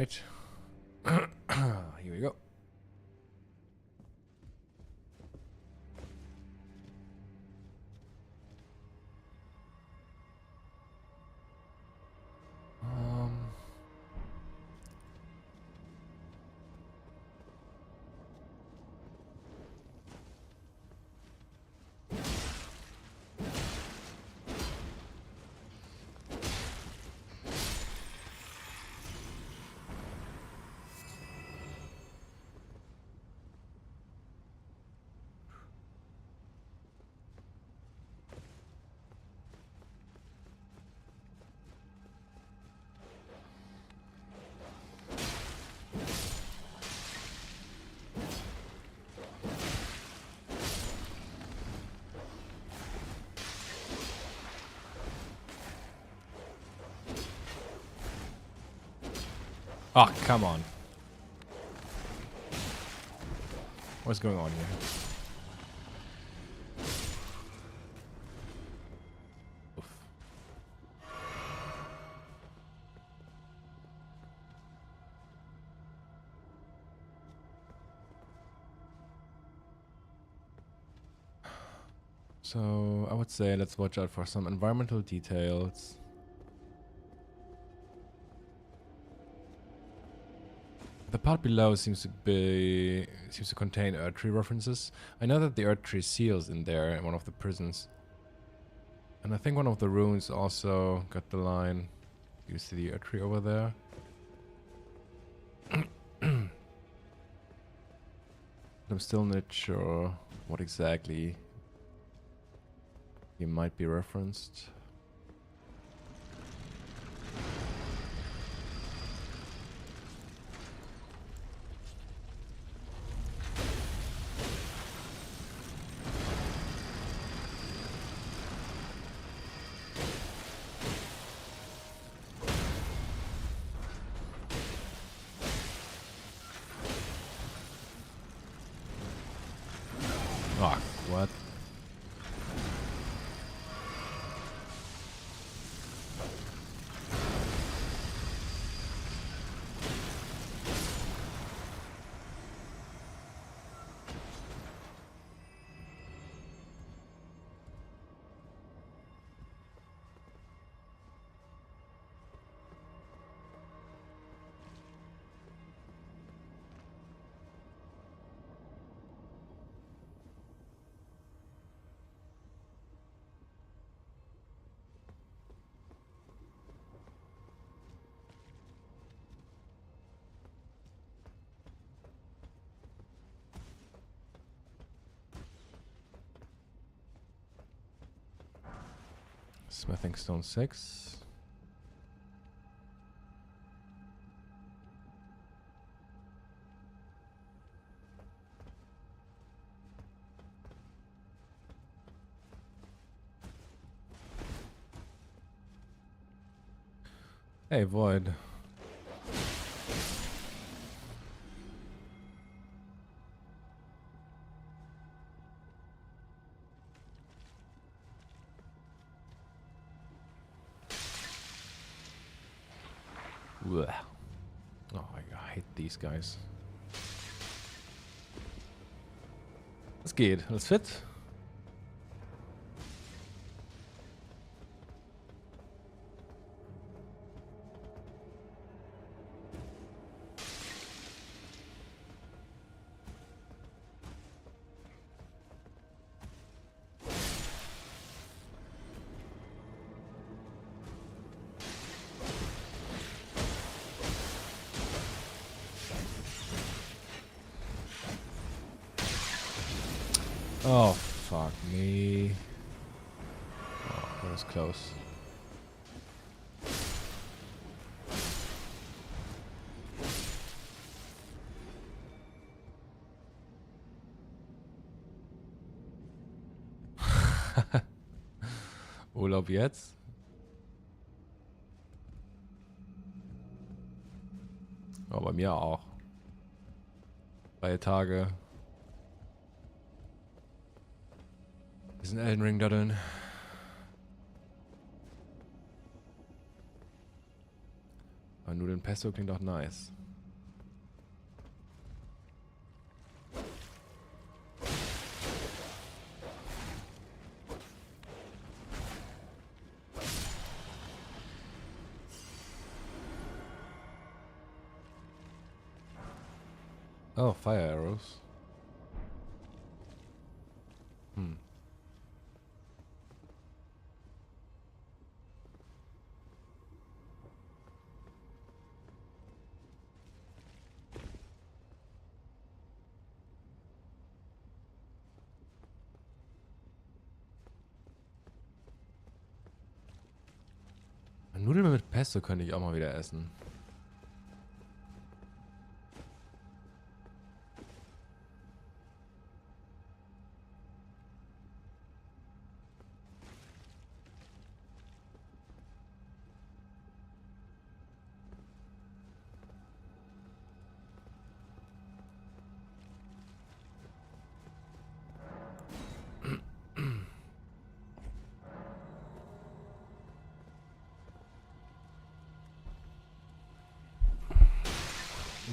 Alright. Here we go. Oh, come on. What's going on here? Oof. So, I would say let's watch out for some environmental details. The part below seems to contain Earth Tree references. I know that the Earth Tree seals in there in one of the prisons. And I think one of the runes also got the line. You see the Earth Tree over there? I'm still not sure what exactly he might be referenced. Oh, what? Smithing stone 6. Hey, Void. Blech. Oh, I hate these guys. Was geht? Alles fit? Oh, fuck me. Oh, that was close. Urlaub jetzt? Oh, bei mir auch. 3 Tage. Wir sind Elden Ring daddeln. Nudeln Pesto klingt auch nice. Oh, Fire Arrows. Hm. Nudeln mit Pesto könnte ich auch mal wieder essen.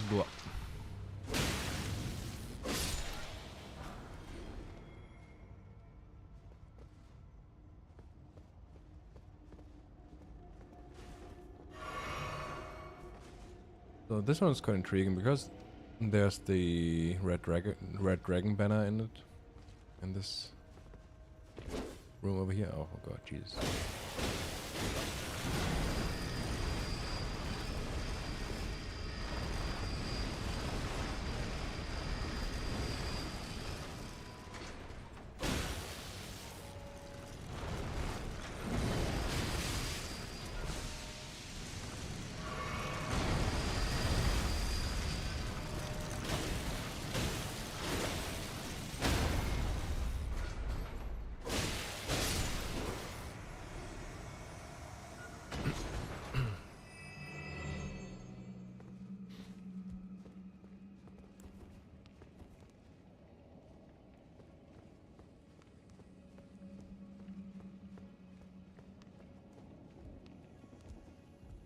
Boah. So this one's quite intriguing because there's the red dragon banner in it, in this room over here. Oh god, Jesus.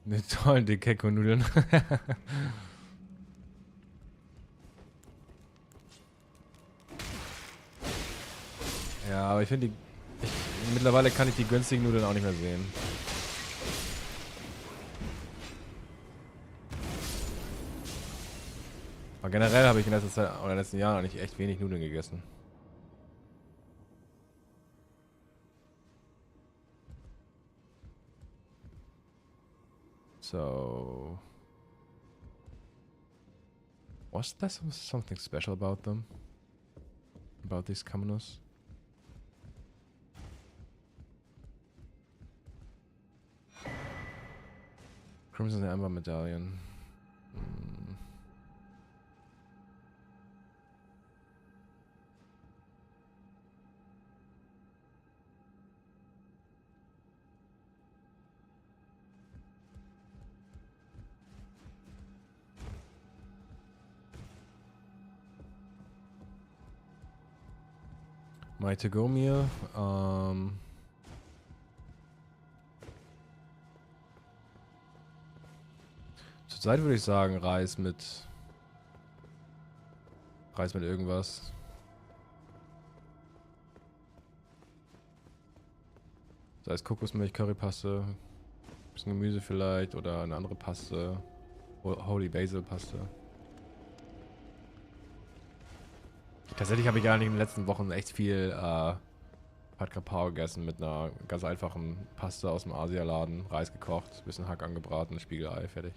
Ne tollen die Kekko-Nudeln. Ja, aber ich finde die... mittlerweile kann ich die günstigen Nudeln auch nicht mehr sehen. Aber generell habe ich in letzter Zeit oder in den letzten Jahren eigentlich echt wenig Nudeln gegessen. So... Was there something special about them? About these commoners? Crimson Amber Medallion. Hm. My to-go meal. Zurzeit würde ich sagen Reis mit irgendwas. Sei es Kokosmilch, Currypaste, bisschen Gemüse vielleicht oder eine andere Paste. Holy Basil Paste. Tatsächlich habe ich gar nicht in den letzten Wochen echt viel Pad Krapau gegessen mit einer ganz einfachen Paste aus dem Asialaden. Reis gekocht, bisschen Hack angebraten, Spiegelei, fertig.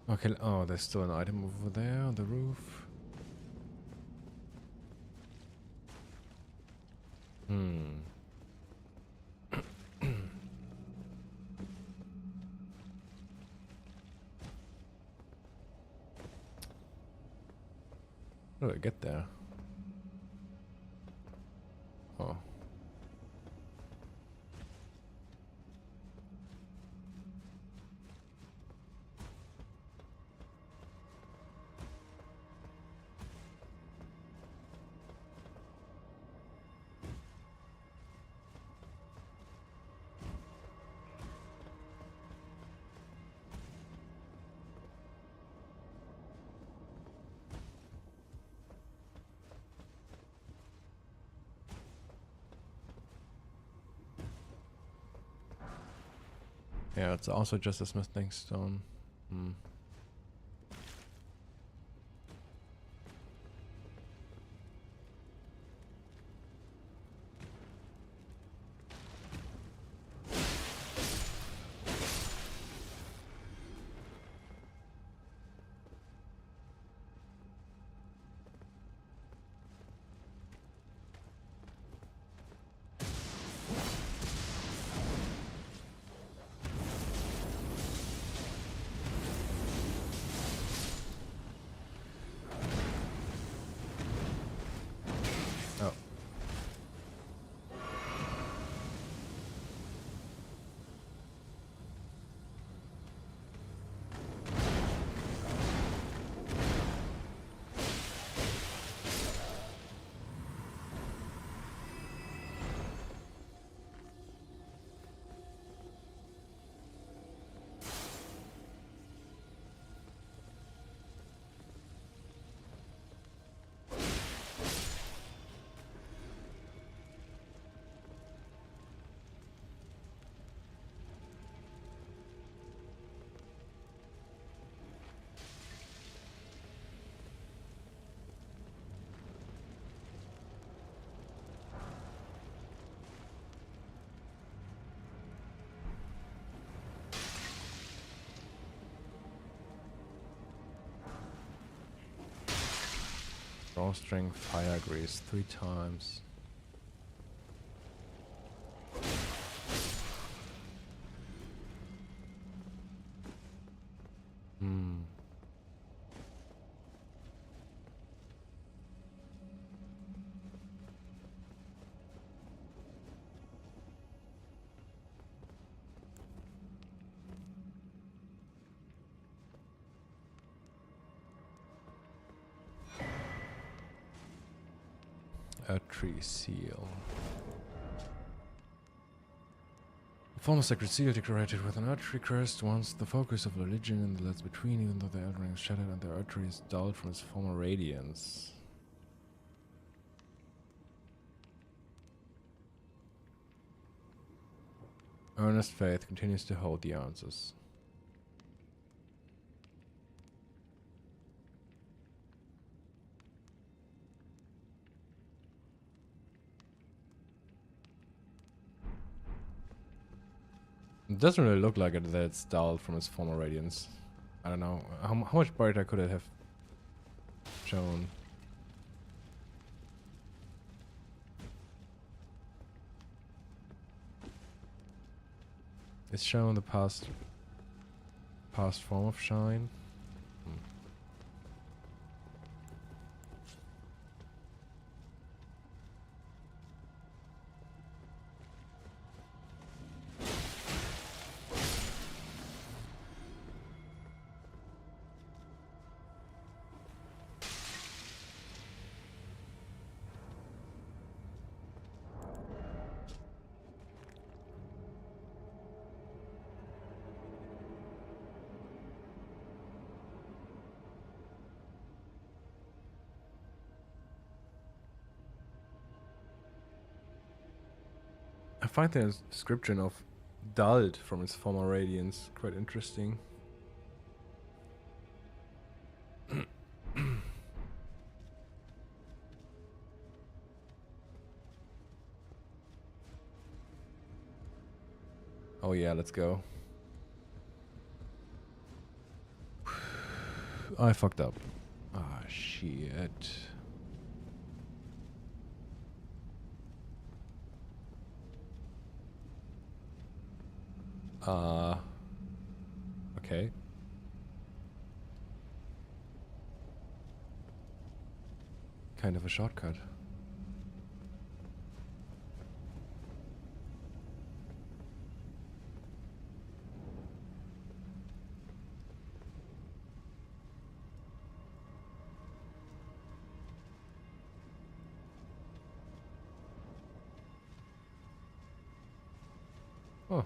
Okay, oh, there's still an item over there on the roof. Hmm. How do I get there? Oh. Yeah, it's also just a smithing stone. Hmm. Oh. Drawstring fire grease 3 times. Hmm. A tree seal. A former sacred seal decorated with an archery crest, once the focus of religion in the lands between, even though the Elden is shattered and the archery is dulled from its former radiance. Earnest faith continues to hold the answers. It doesn't really look like it that it's dulled from its former radiance. I don't know. How much brighter could it have shown? It's shown the past form of shine. I find the description of dulled from its former radiance quite interesting. Oh yeah, let's go. I fucked up. Ah, shit. Okay. Kind of a shortcut. Oh.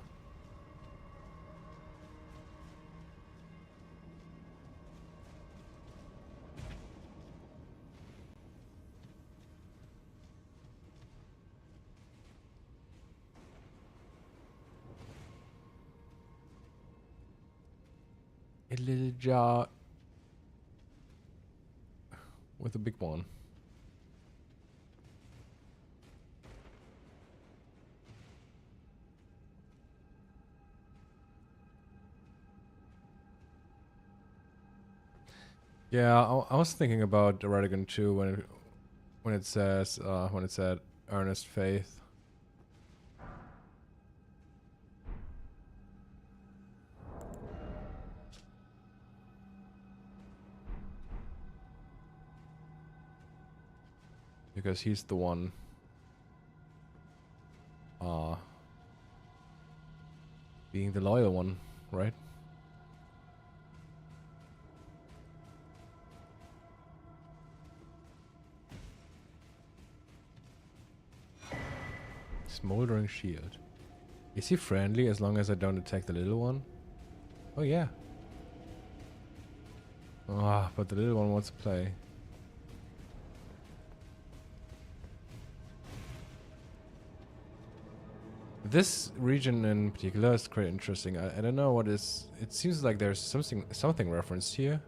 jar with a big one. Yeah, I was thinking about Radigan too when it said earnest faith. Because he's the one being the loyal one, right? Smoldering shield. Is he friendly as long as I don't attack the little one? Oh yeah. Ah, but the little one wants to play. This region in particular is quite interesting. I don't know what is. It seems like there's something referenced here,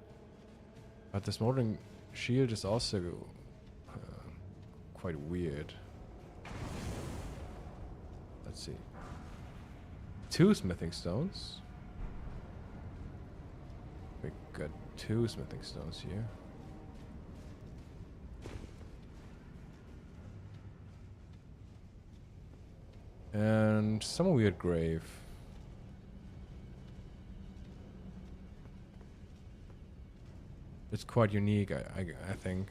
but the smoldering shield is also quite weird. Let's see. 2 smithing stones. We got 2 smithing stones here. And some weird grave. It's quite unique, I think.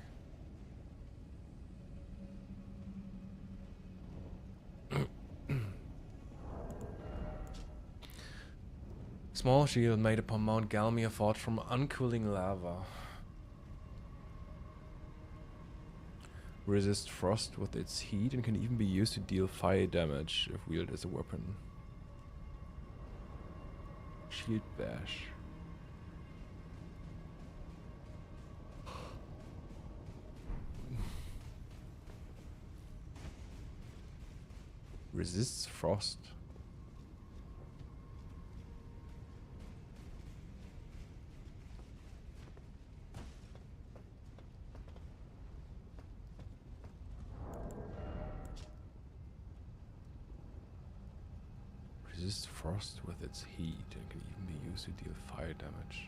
Small shield made upon Mount Galmia fought from uncooling lava. Resist frost with its heat and can even be used to deal fire damage if wielded as a weapon. Shield bash. Resists frost. Resists frost with its heat and can even be used to deal fire damage.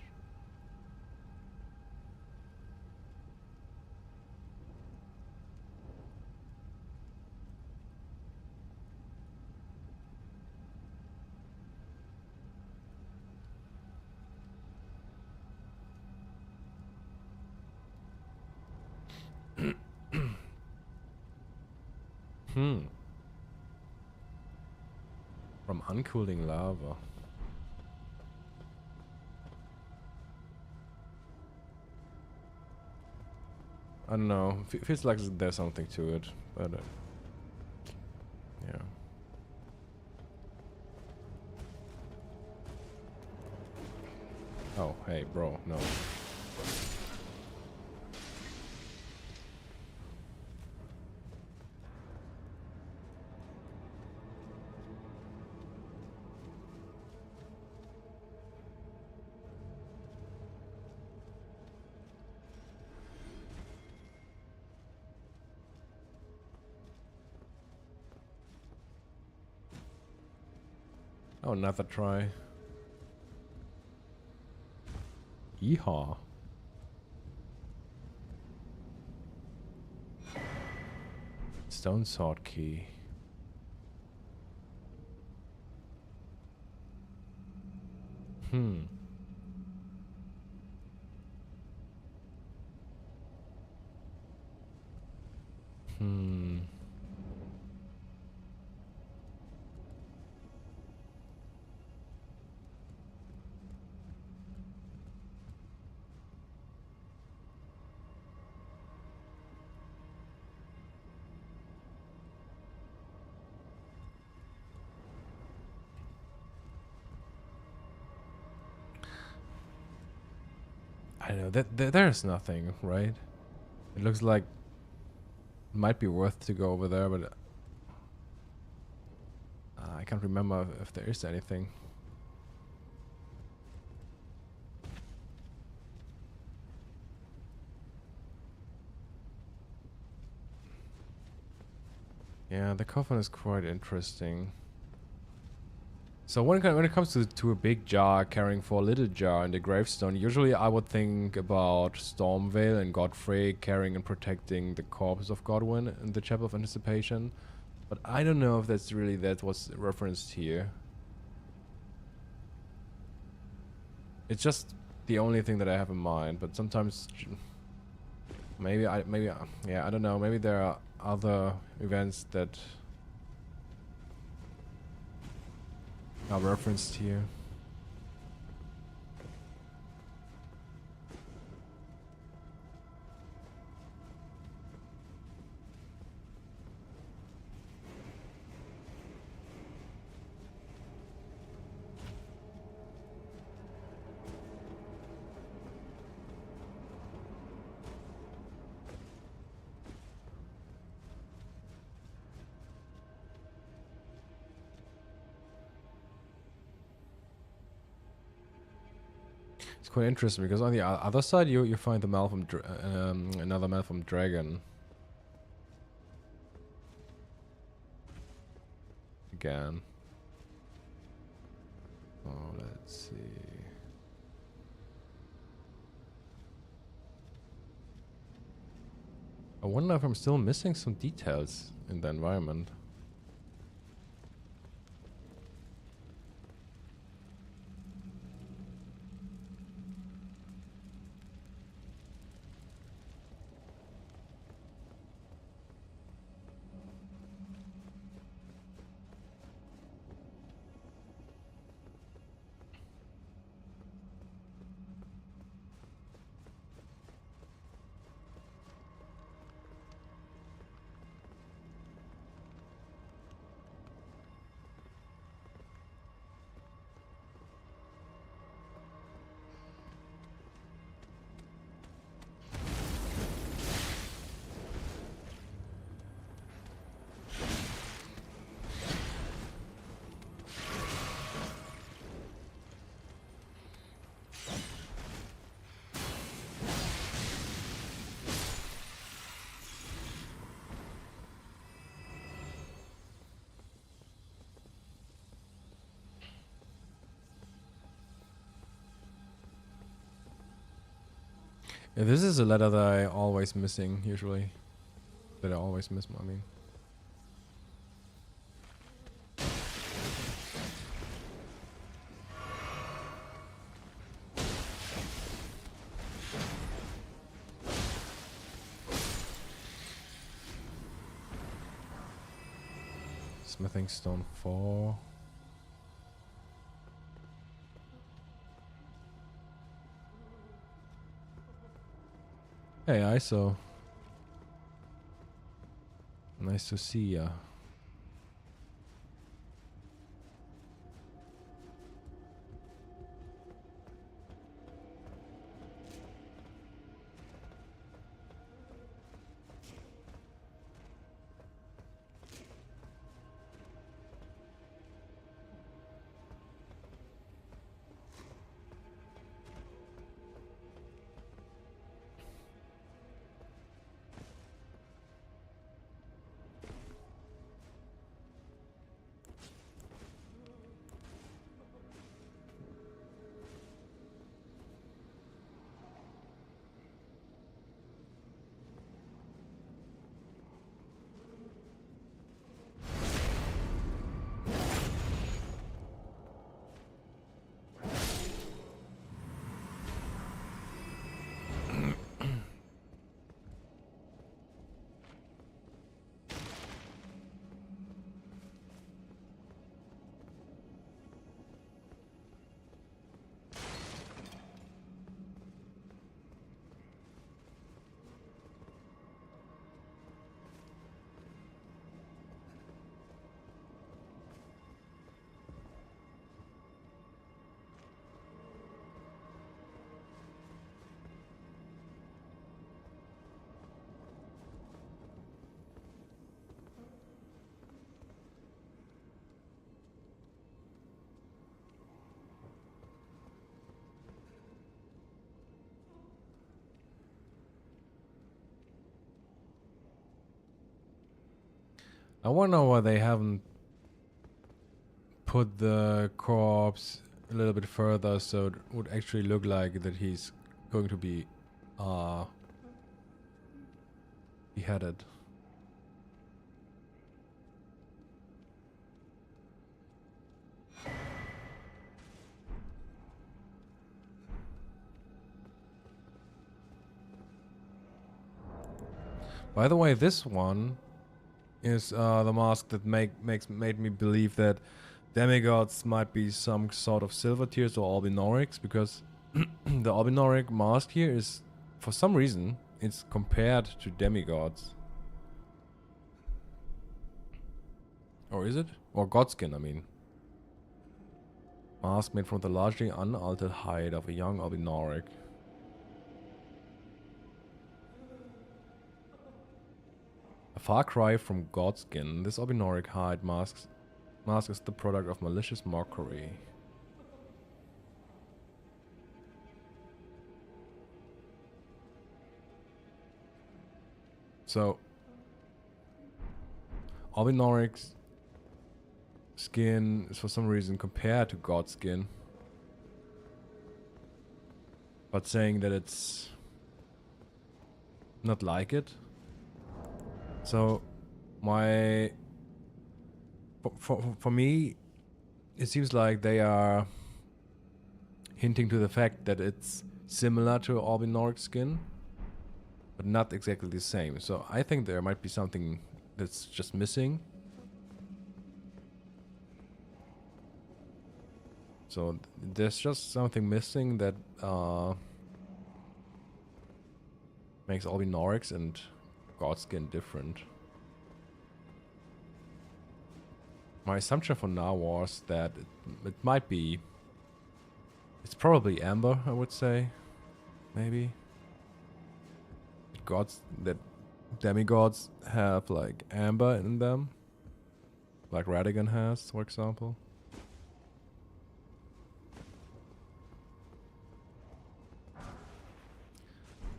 From uncooling lava. I don't know. Feels like there's something to it, but yeah. Oh, hey, bro, no. Oh, another try. Yeehaw. Stone sword key. Hmm. I don't know. There's nothing, right? It looks like it might be worth to go over there, but I can't remember if there is anything. Yeah, the coffin is quite interesting. So when it comes to a big jar carrying for a little jar in the gravestone, usually I would think about Stormvale and Godfrey carrying and protecting the corpse of Godwyn in the Chapel of Anticipation. But I don't know if that's really that was referenced here. It's just the only thing that I have in mind, but sometimes yeah, I don't know, maybe there are other events that are referenced here. It's quite interesting because on the other side you find the Malcolm another Malcolm dragon. Again. Oh, let's see. I wonder if I'm still missing some details in the environment. Yeah, this is a letter that I always missing usually. That I always miss, I mean. Smithing stone 4. Hey, ISO. Nice to see ya. I wonder why they haven't put the corpse a little bit further so it would actually look like that he's going to be beheaded. By the way, this one is the mask that made me believe that demigods might be some sort of silver tiers or albinorics, because the albinoric mask here is, for some reason, it's compared to demigods. Or is it? Or godskin, I mean. Mask made from the largely unaltered hide of a young albinoric. A far cry from godskin, this albinoric hide mask is the product of malicious mockery. So, albinoric's skin is for some reason compared to godskin, but saying that it's not like it. So, for me, it seems like they are hinting to the fact that it's similar to albinoric skin, but not exactly the same. So I think there might be something that's just missing. So there's just something missing that makes albinorics and godskin different. My assumption for now was that it might be... It's probably amber, I would say. Maybe. That demigods have like amber in them. Like Radigan has, for example.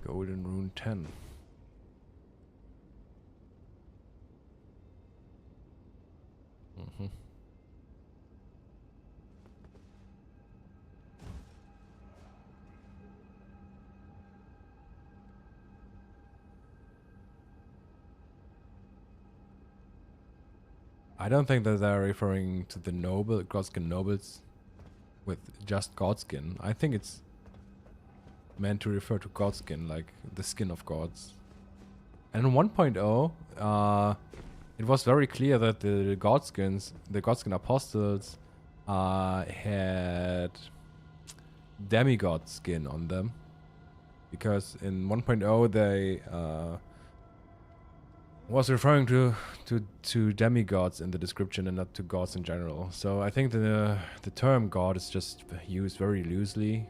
Golden Rune 10. I don't think that they're referring to the godskin nobles with just godskin. I think it's meant to refer to godskin, like the skin of gods. And in 1.0, it was very clear that the godskin apostles, had demigod skin on them. Because in 1.0 they was referring to demigods in the description and not to gods in general. So I think the term god is just used very loosely,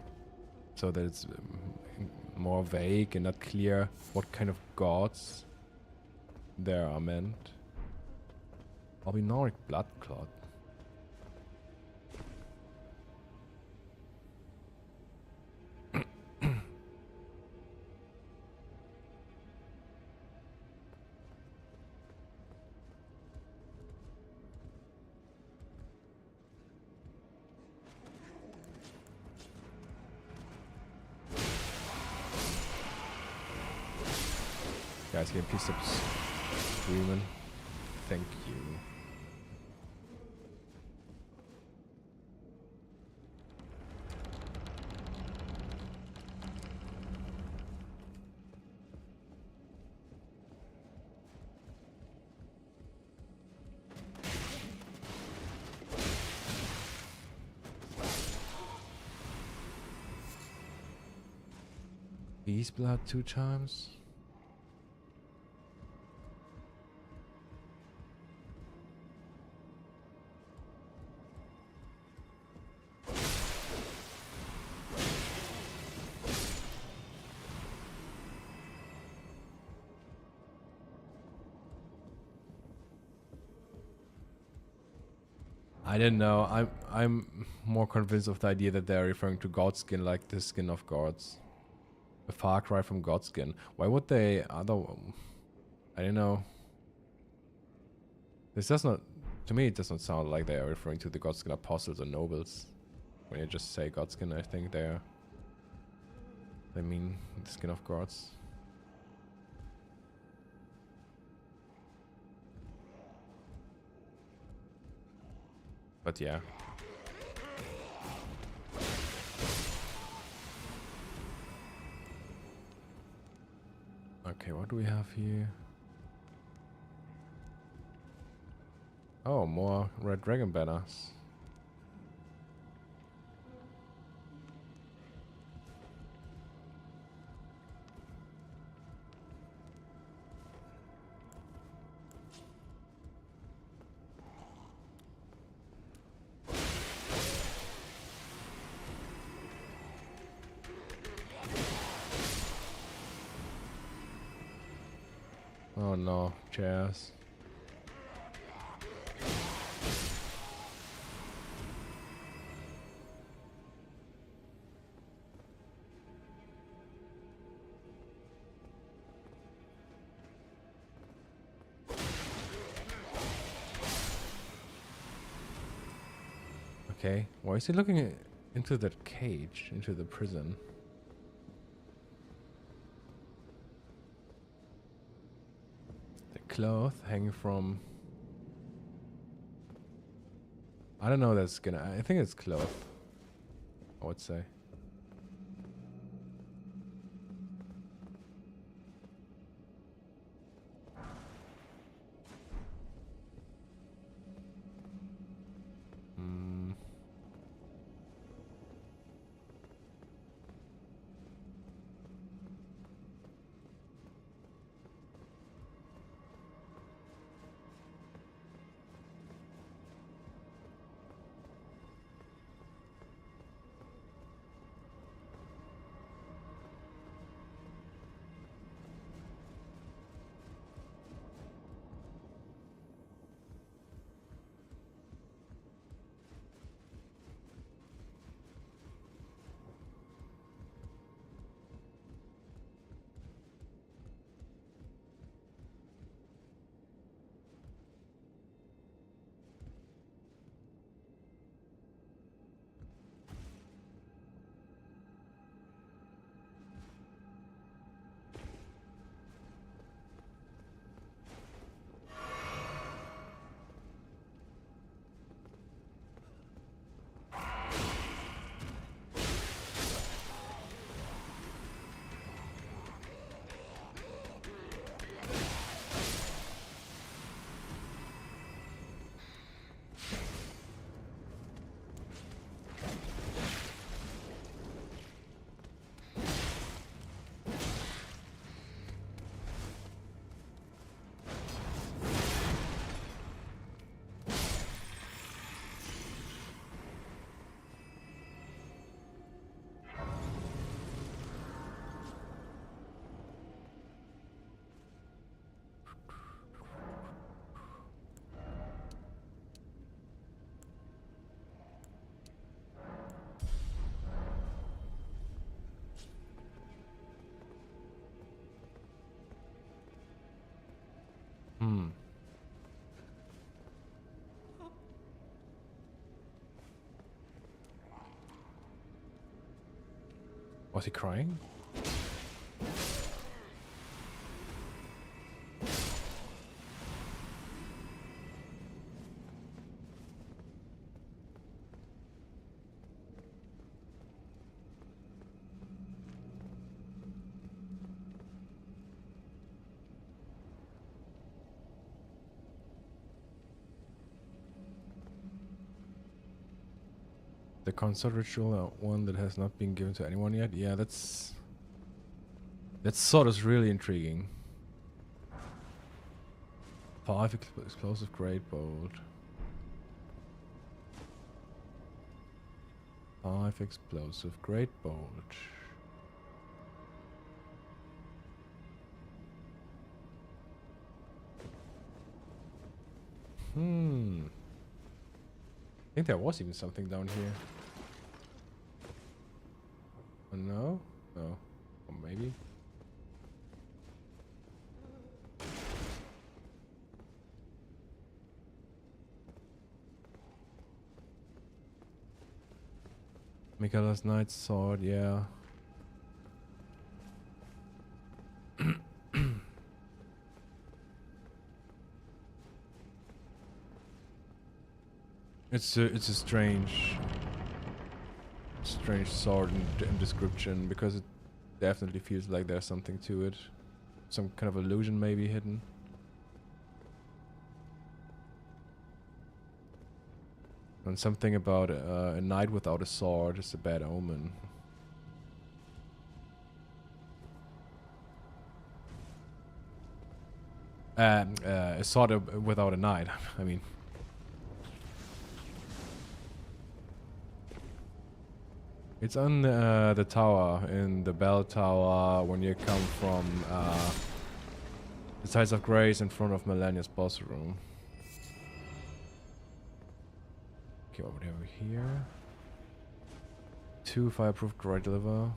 so that it's more vague and not clear what kind of gods there are meant. Albinoric blood clot. Guys, can you please stop screaming? Thank you. Beast blood 2 times? I don't know. I'm more convinced of the idea that they're referring to godskin, like the skin of gods. A far cry from godskin. Why would they I don't know. This does not, to me, it does not sound like they are referring to the Godskin apostles or nobles. When you just say Godskin, I think they mean the skin of gods. But yeah. Okay, what do we have here? Oh, more red dragon banners. Oh no, chairs. Okay, why is he looking into that cage, into the prison? The cloth hanging from... I don't know that skin. I think it's cloth, I would say. Was he crying? The console ritual, one that has not been given to anyone yet. Yeah, that sort is really intriguing. 5 explosive great bolt. 5 explosive great bolt. I think there was even something down here. Oh, no? No. Or maybe? Michaela's Knight's Sword, yeah. It's a strange sword in description, because it definitely feels like there's something to it. Some kind of illusion maybe hidden. And something about a knight without a sword is a bad omen. A sword without a knight, I mean. It's on the tower, in the bell tower, when you come from the Tides of Grace in front of Melania's boss room. Okay, over here. 2 fireproof great deliver.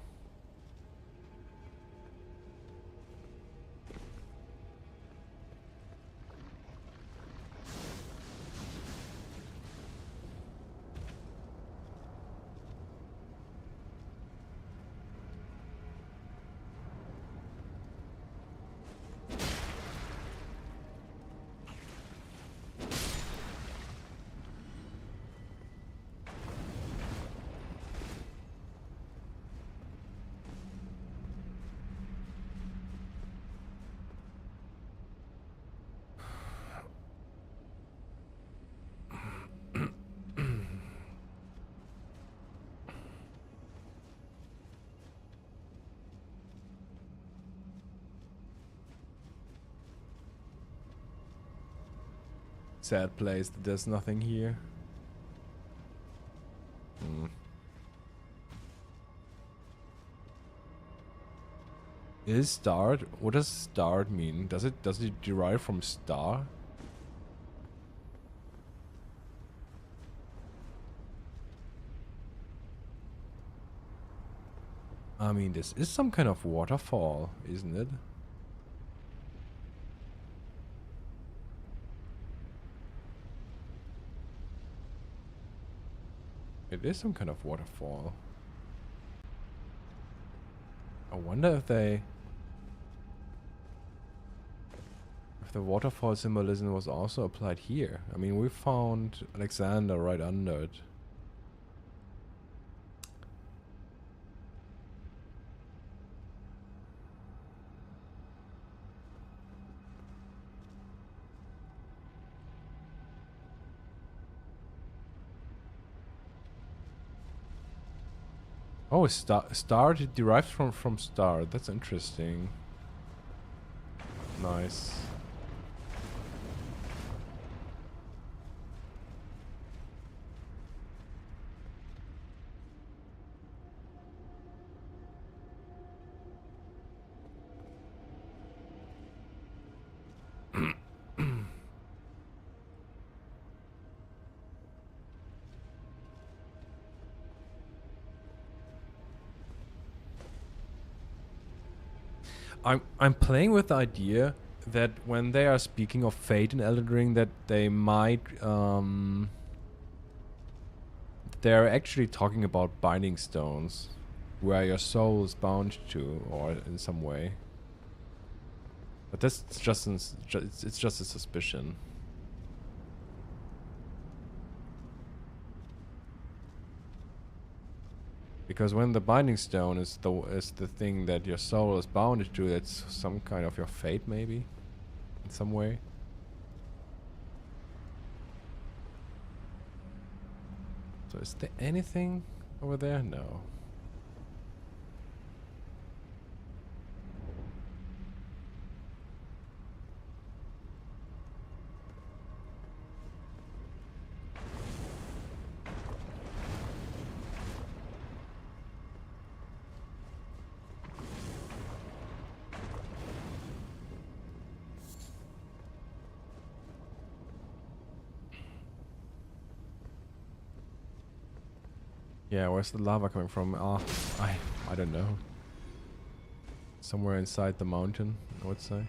Sad place that there's nothing here. Is starred? What does starred mean? Does it derive from star? I mean, this is some kind of waterfall, isn't it? It is some kind of waterfall. I wonder if the waterfall symbolism was also applied here. I mean, we found Alexander right under it. Oh, star derived from star. That's interesting. Nice. I'm playing with the idea that when they are speaking of fate in Elden Ring, that they might they're actually talking about binding stones, where your soul is bound to, or in some way. But that's just it's just a suspicion. Because when the binding stone is the thing that your soul is bound to, that's some kind of your fate, maybe, in some way. So is there anything over there? No. Yeah, where's the lava coming from? I don't know. Somewhere inside the mountain, I would say.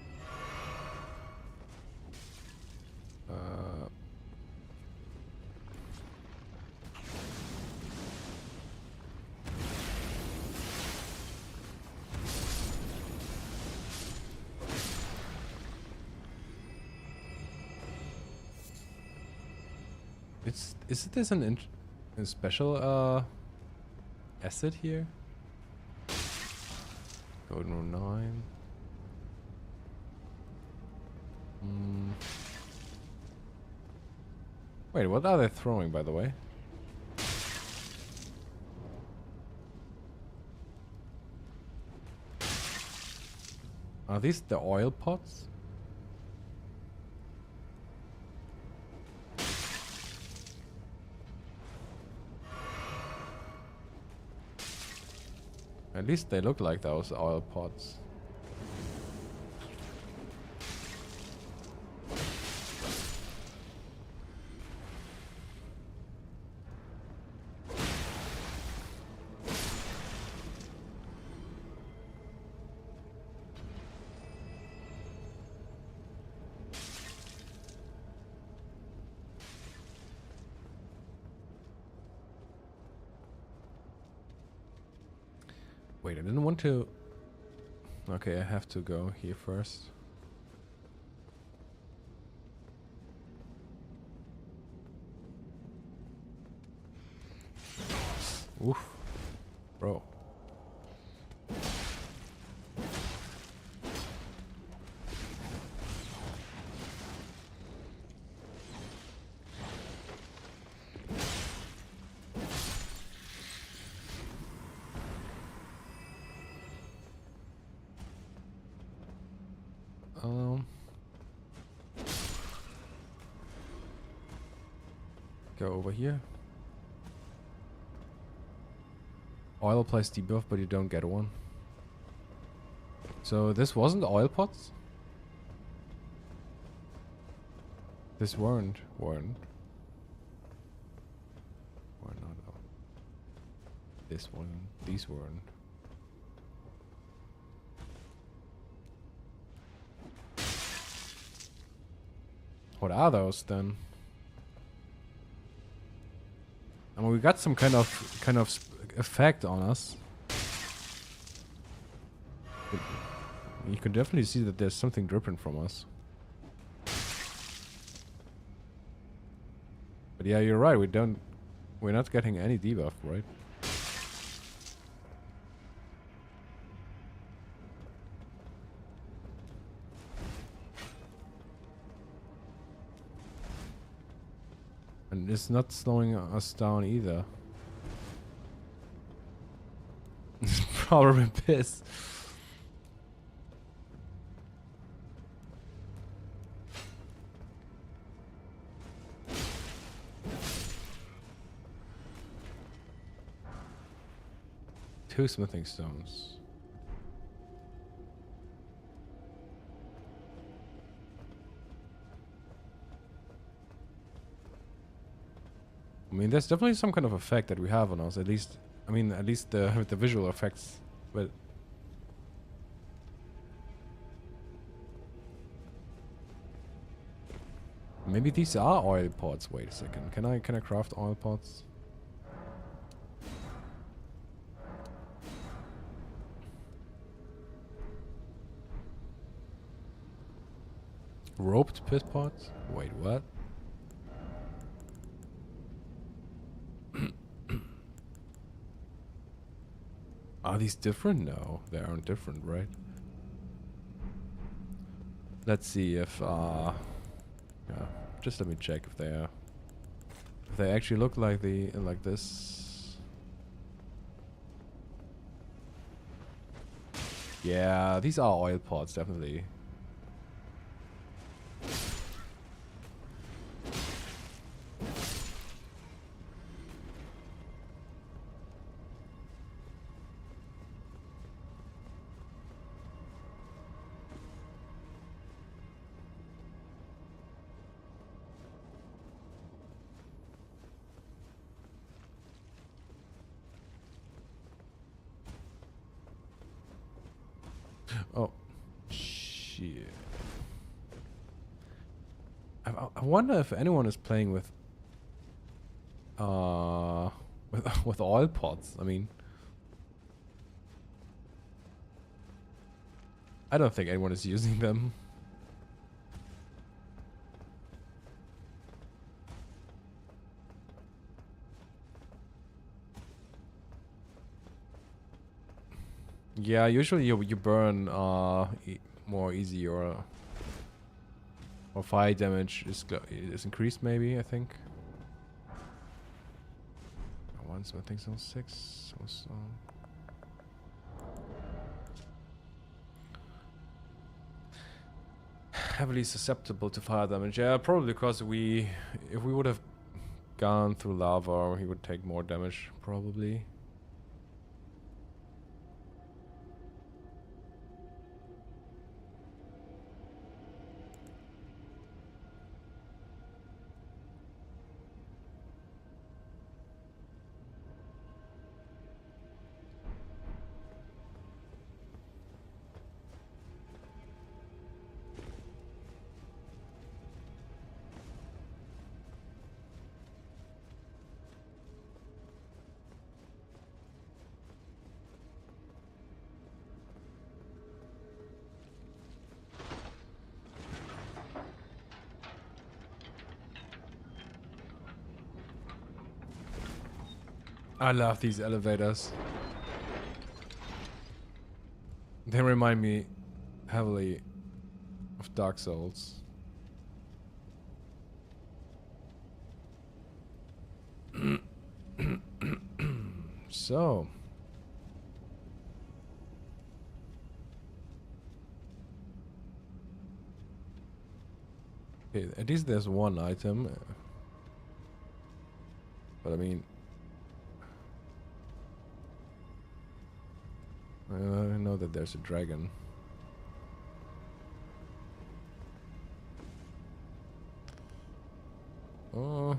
Is this a special asset here? Godwyn Run 9. Wait, what are they throwing, by the way? Are these the oil pots? At least they look like those oil pots. Wait, I didn't want to... Okay, I have to go here first. Oof. Bro. Go over here. Oil applies debuff, but you don't get one. So this wasn't oil pots? This weren't. Were not. This one. These weren't. What are those then? I mean, we got some kind of effect on us. But you can definitely see that there's something dripping from us. But yeah, you're right. We're not getting any debuff, right? And it's not slowing us down either. Probably pissed. Two smithing stones. I mean, there's definitely some kind of effect that we have on us. At least, I mean, at least the visual effects. But maybe these are oil pots. Wait a second. Can I craft oil pots? Roped pit pots? Wait, what? Are these different? No, they aren't different, right? Let's see if yeah, just let me check if they are. If they actually look like like this. Yeah, these are oil pots, definitely. Oh, shit. I wonder if anyone is playing with with oil pots. I mean, I don't think anyone is using them. Yeah, usually you burn more easy, or fire damage is increased, maybe, I think. One smithing zone 6 also. Heavily susceptible to fire damage. Yeah, probably because if we would have gone through lava, he would take more damage, probably. I love these elevators. They remind me heavily of Dark Souls. So. Okay, at least there's one item. But I mean... I know that there's a dragon. Oh.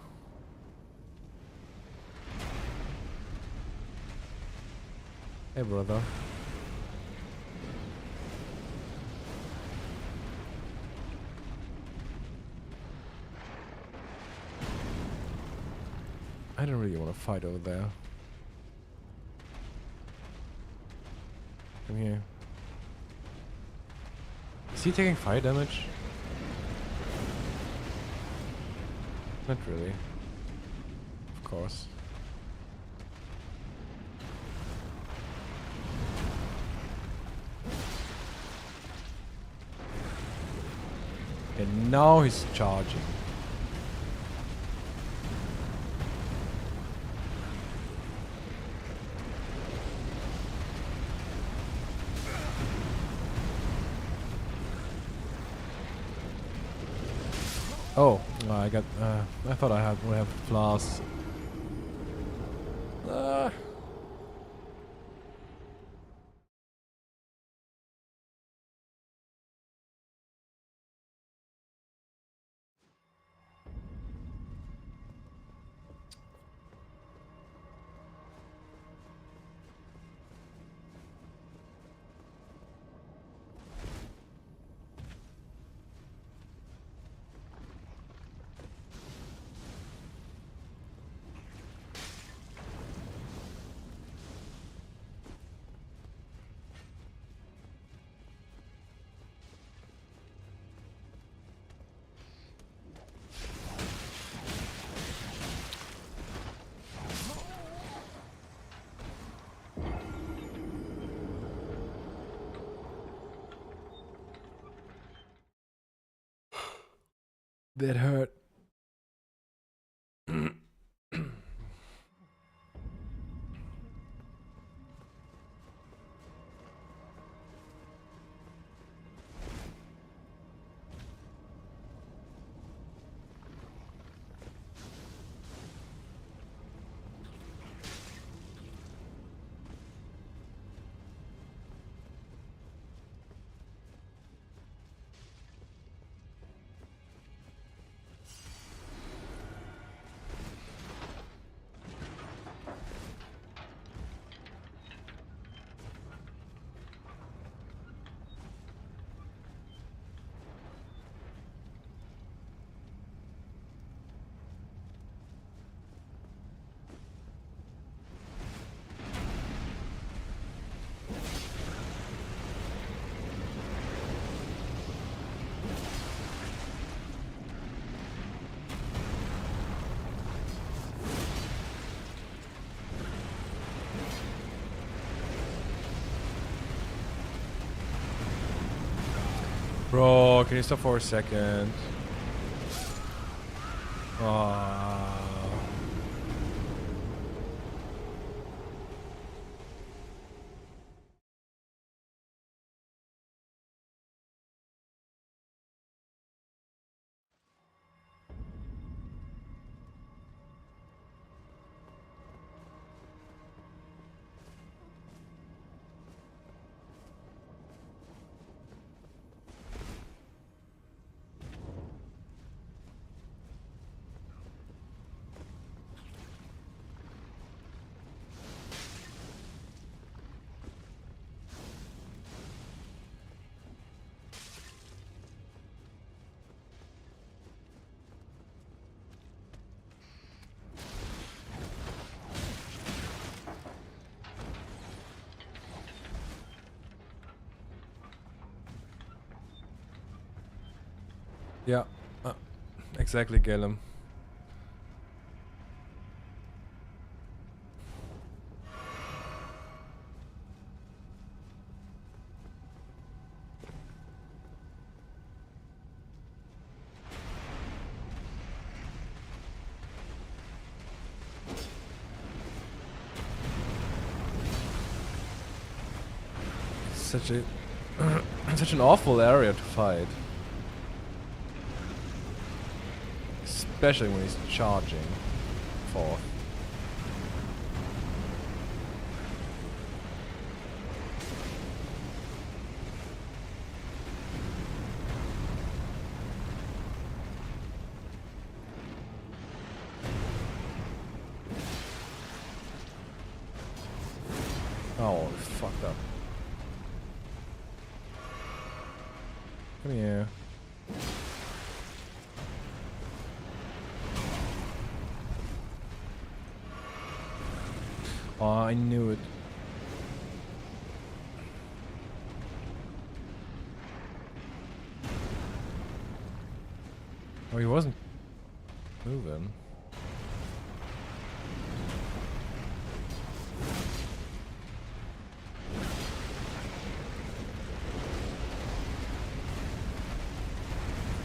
Hey, brother. I don't really want to fight over there. Come here. Is he taking fire damage? Not really. Of course. And now he's charging. Oh, I got. I thought I would have flaws. That hurt. Bro, can you stop for a second? Ah. Yeah, exactly, Galen. Such a such an awful area to fight. Especially when he's charging forth. Oh, fucked up. Come here. Oh, I knew it. Oh, he wasn't moving.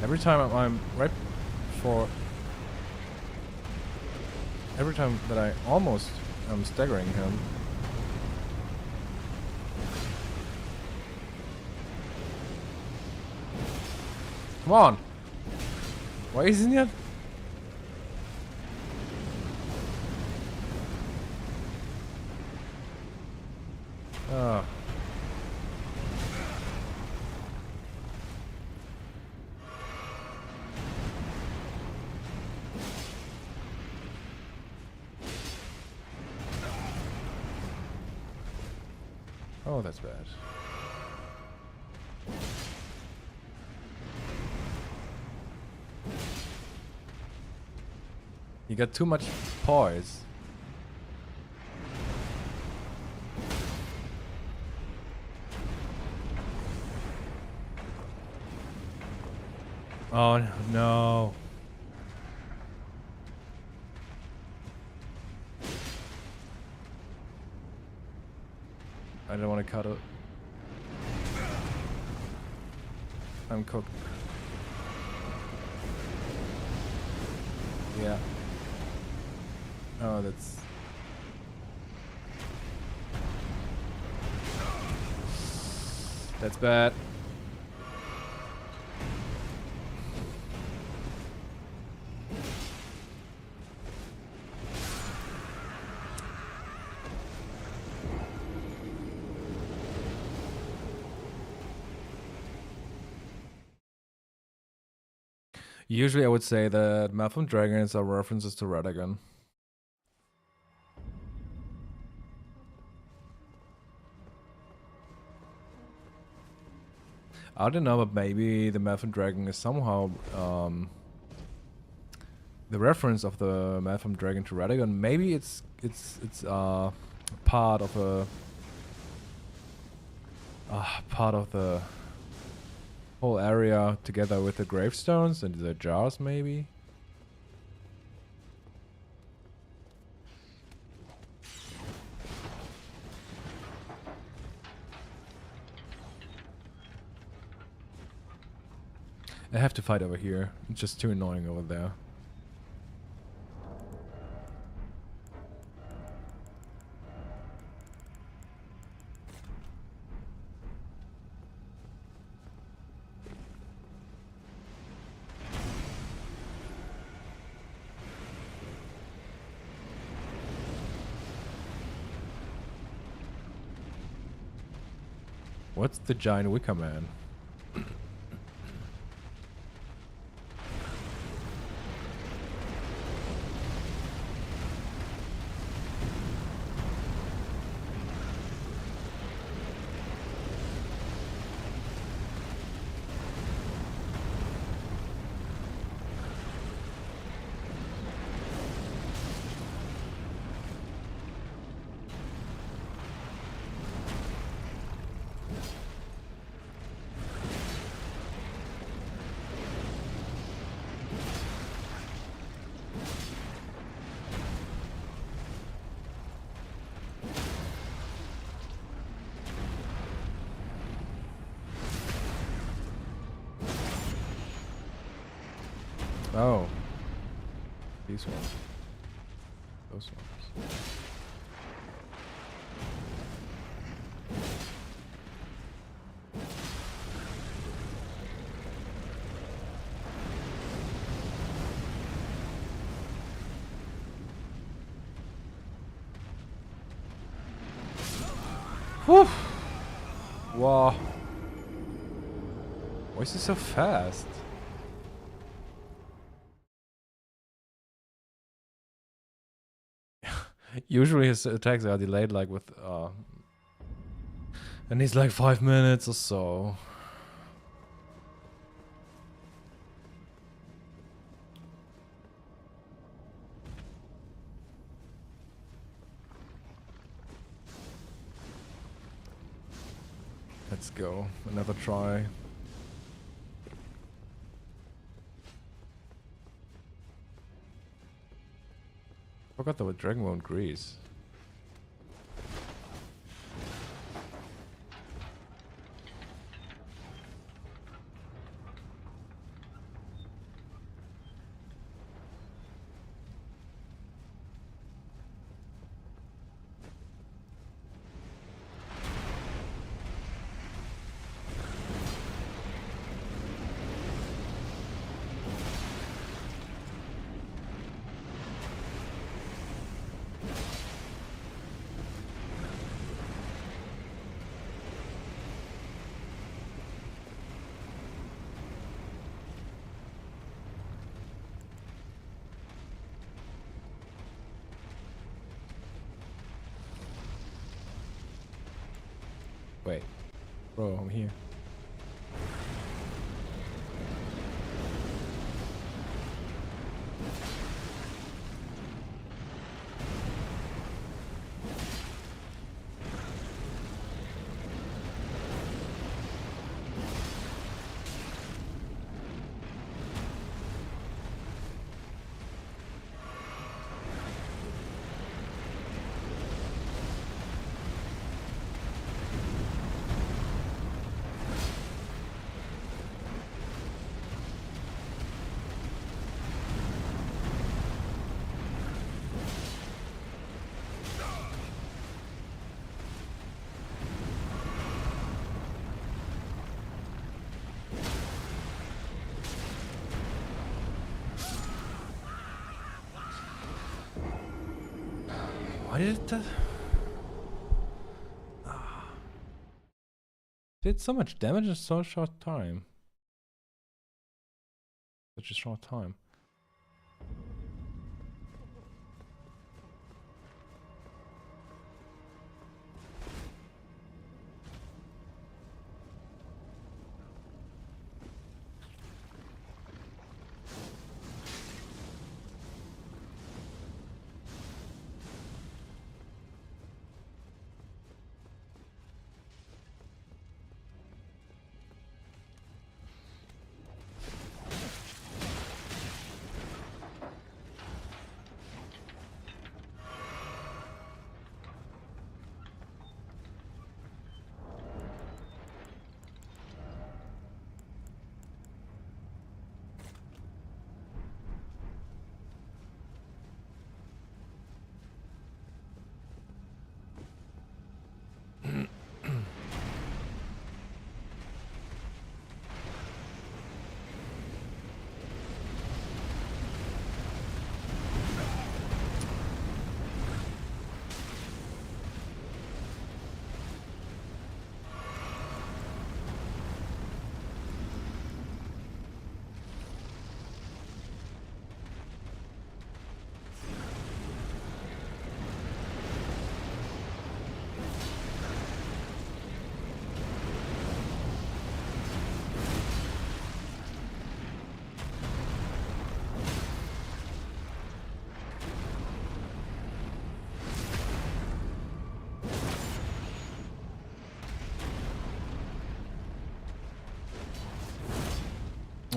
Every time I'm right before... Every time that I almost am staggering him... Come on! Why isn't it? Oh. Oh, that's bad. You got too much poise. Oh no. I don't want to cut it. I'm cooked. Yeah. Oh, that's bad. Usually I would say that Malcolm Dragons are references to Radagon. I don't know, but maybe the Malcolm Dragon is somehow the reference of the Malcolm Dragon to Radagon. Maybe it's part of the whole area together with the gravestones and the jars, maybe. I have to fight over here. It's just too annoying over there. What's the giant wicker man? Oh. These ones. Those ones. Whew! Wow. Why is he so fast? Usually his attacks are delayed like with and he's like 5 minutes or so. Let's go. Another try. Forgot there were Dragonbone Grease. Wait. Bro, I'm here. Why did it did so much damage in so short time? Such a short time.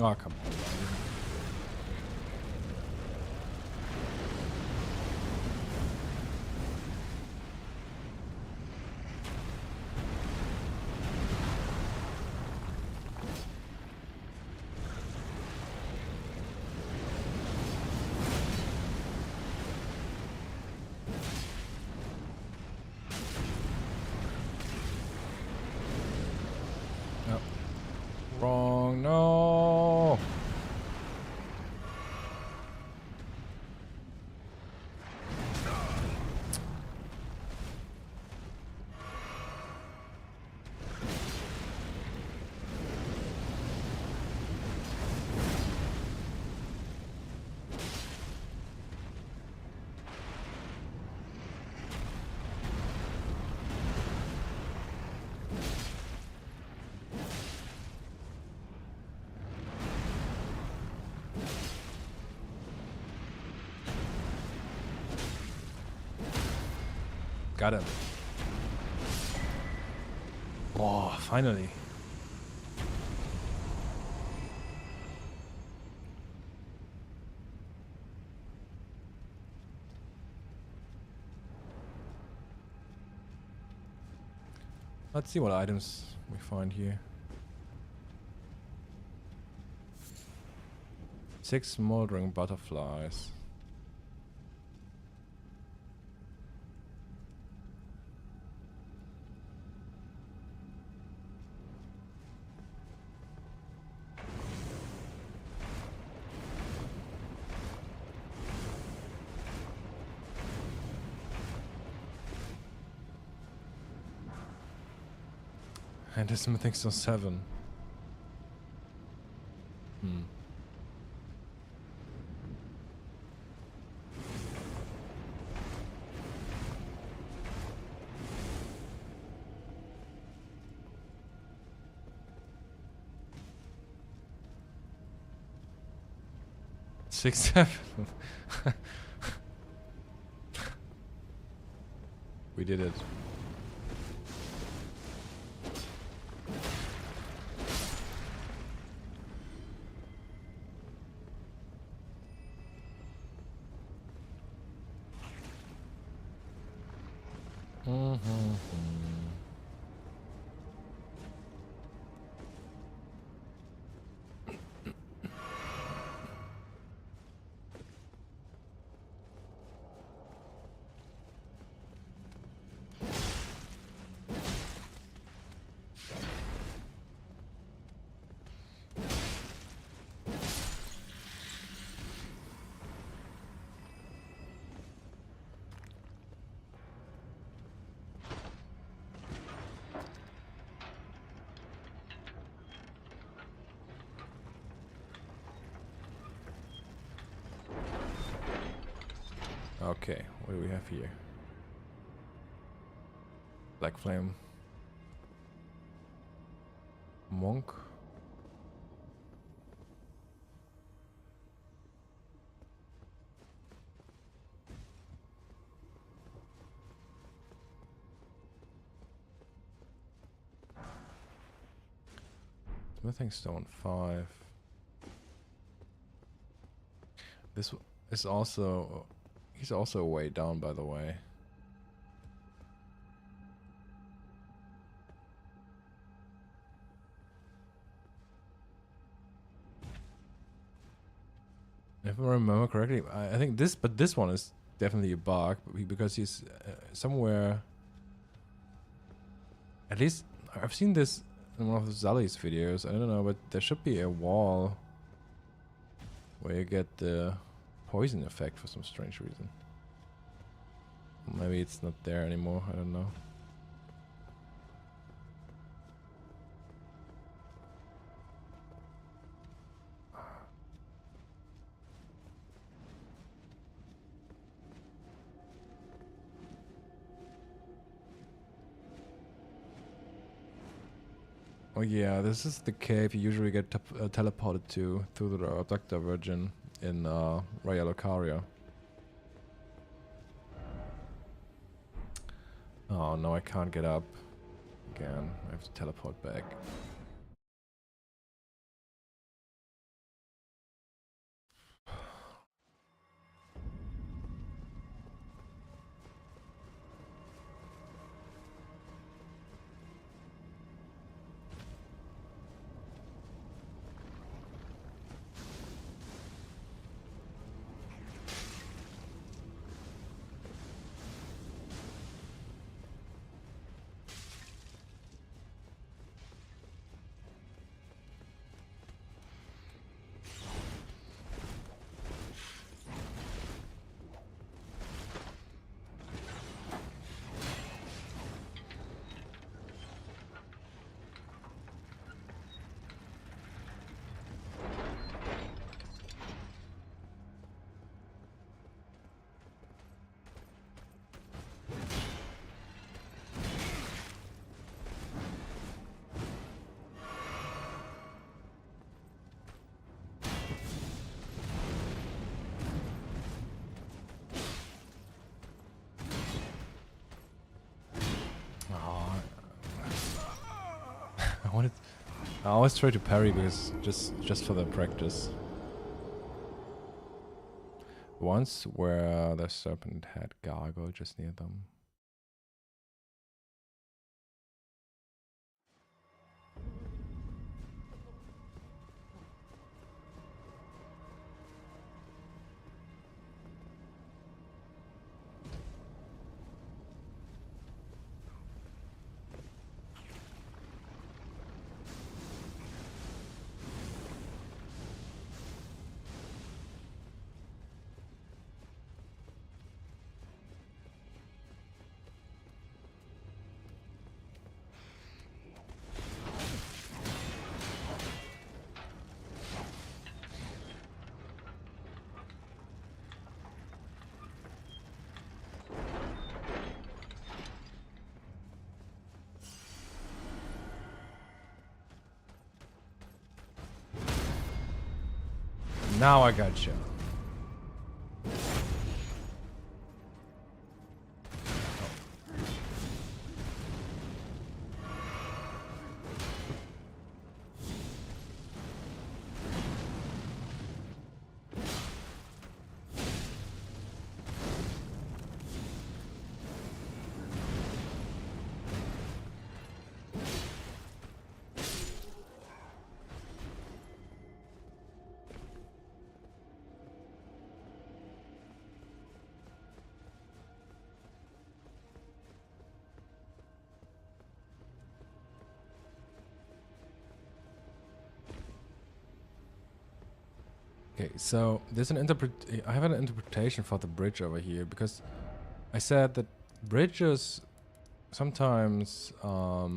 Oh, come on. Nope. Wrong, no! Got him. Oh, finally. Let's see what items we find here. 6 smoldering butterflies. And this smithing still 7. Hmm. Six, 7. We did it. Okay, what do we have here? Black Flame. Monk. Smithing Stone 5. This is also... He's also way down, by the way. If I remember correctly, I think this, but this one is definitely a bug because he's somewhere. At least I've seen this in one of Zali's videos. I don't know, but there should be a wall where you get the poison effect for some strange reason. Maybe it's not there anymore. I don't know. Oh yeah, this is the cave you usually get teleported to through the Abductor Virgin in Raya Lucaria. Oh no, I can't get up again. I have to teleport back. I always try to parry because just for the practice. Once where the serpent had gargoyle just near them. Now I got you. Okay, so there's I have an interpretation for the bridge over here because I said that bridges sometimes are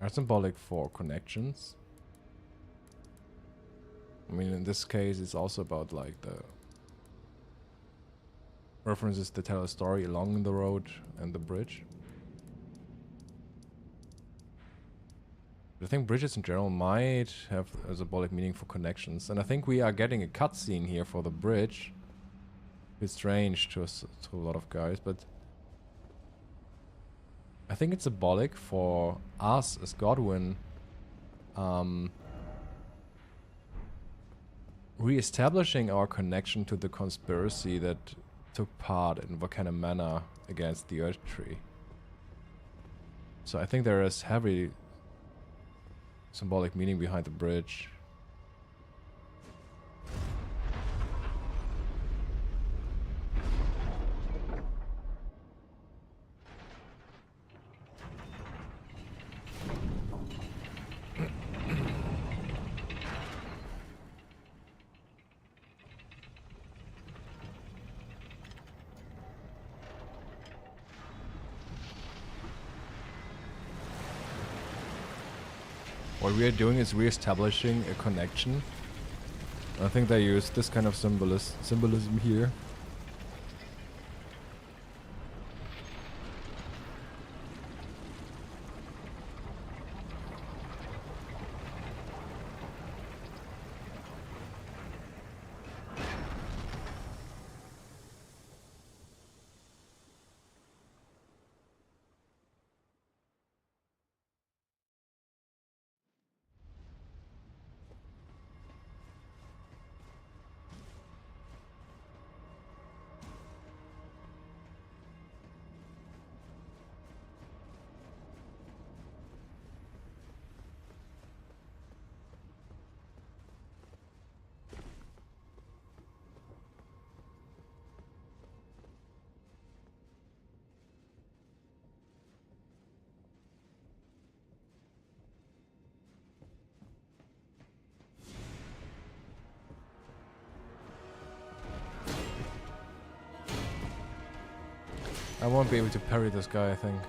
symbolic for connections. I mean, in this case, it's also about like the references that tell a story along the road and the bridge. I think bridges in general might have a symbolic meaning for connections, and I think we are getting a cutscene here for the bridge. It's strange to a lot of guys, but I think it's symbolic for us as Godwyn re-establishing our connection to the conspiracy that took part in Volcano Manor against the Earth Tree. So I think there is heavy symbolic meaning behind the bridge. What we are doing is re-establishing a connection. I think they use this kind of symbolism here. I won't be able to parry this guy, I think.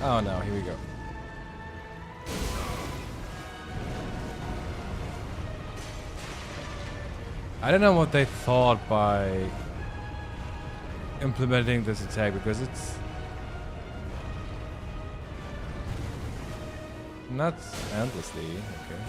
Oh no, here we go. I don't know what they thought by implementing this attack, because it's not endlessly, okay.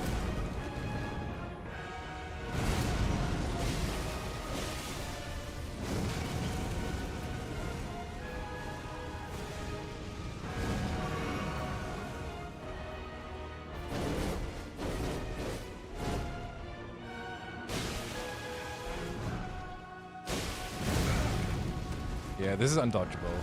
Yeah, this is undodgeable.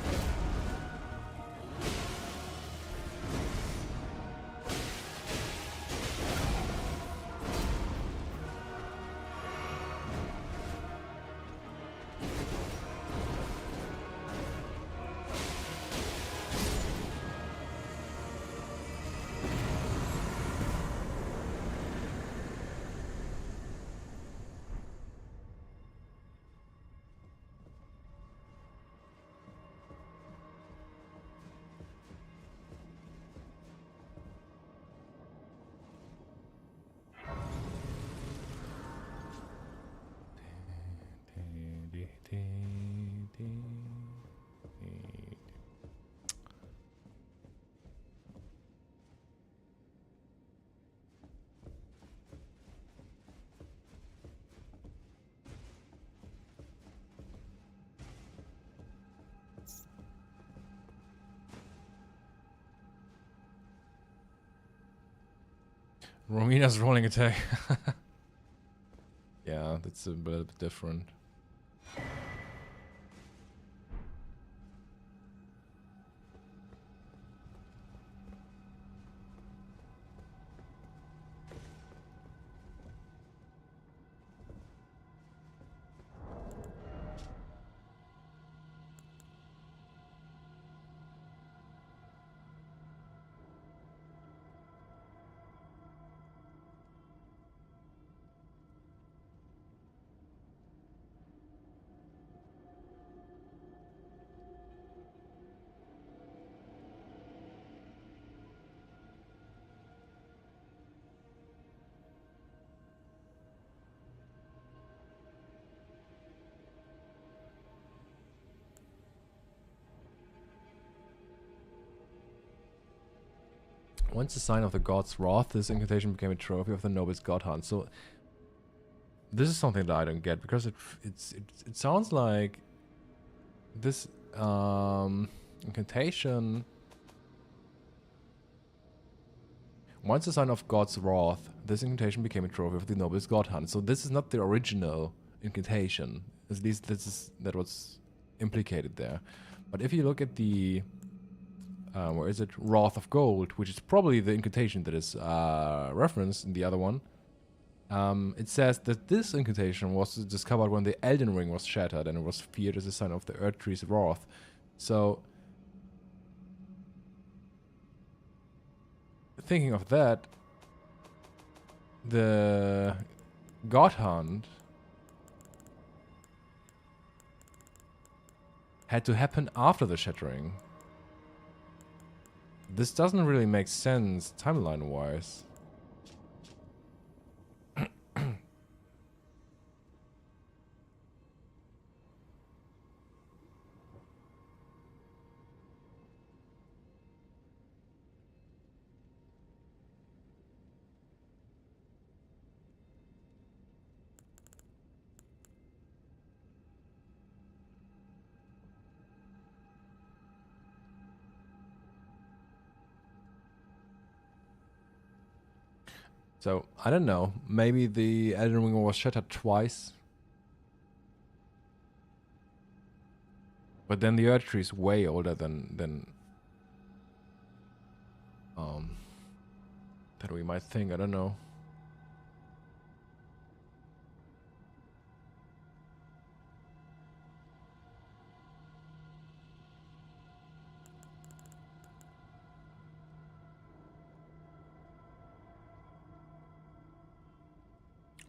Romina's rolling attack. Yeah, that's a little bit different. Once the sign of the god's wrath, this incantation became a trophy of the noblest god hunt. So this is something that I don't get, because it sounds like this incantation. Once the sign of god's wrath, this incantation became a trophy of the noblest god hunt. So this is not the original incantation. At least that was implicated there. But if you look at the where is it? Wrath of Gold, which is probably the incantation that is referenced in the other one. It says that this incantation was discovered when the Elden Ring was shattered, and it was feared as a sign of the Earth Tree's wrath. So, thinking of that, the God Hunt had to happen after the shattering. This doesn't really make sense timeline-wise. So, I don't know. Maybe the Elden Ring was shattered twice. But then the Earth Tree is way older than we might think. I don't know.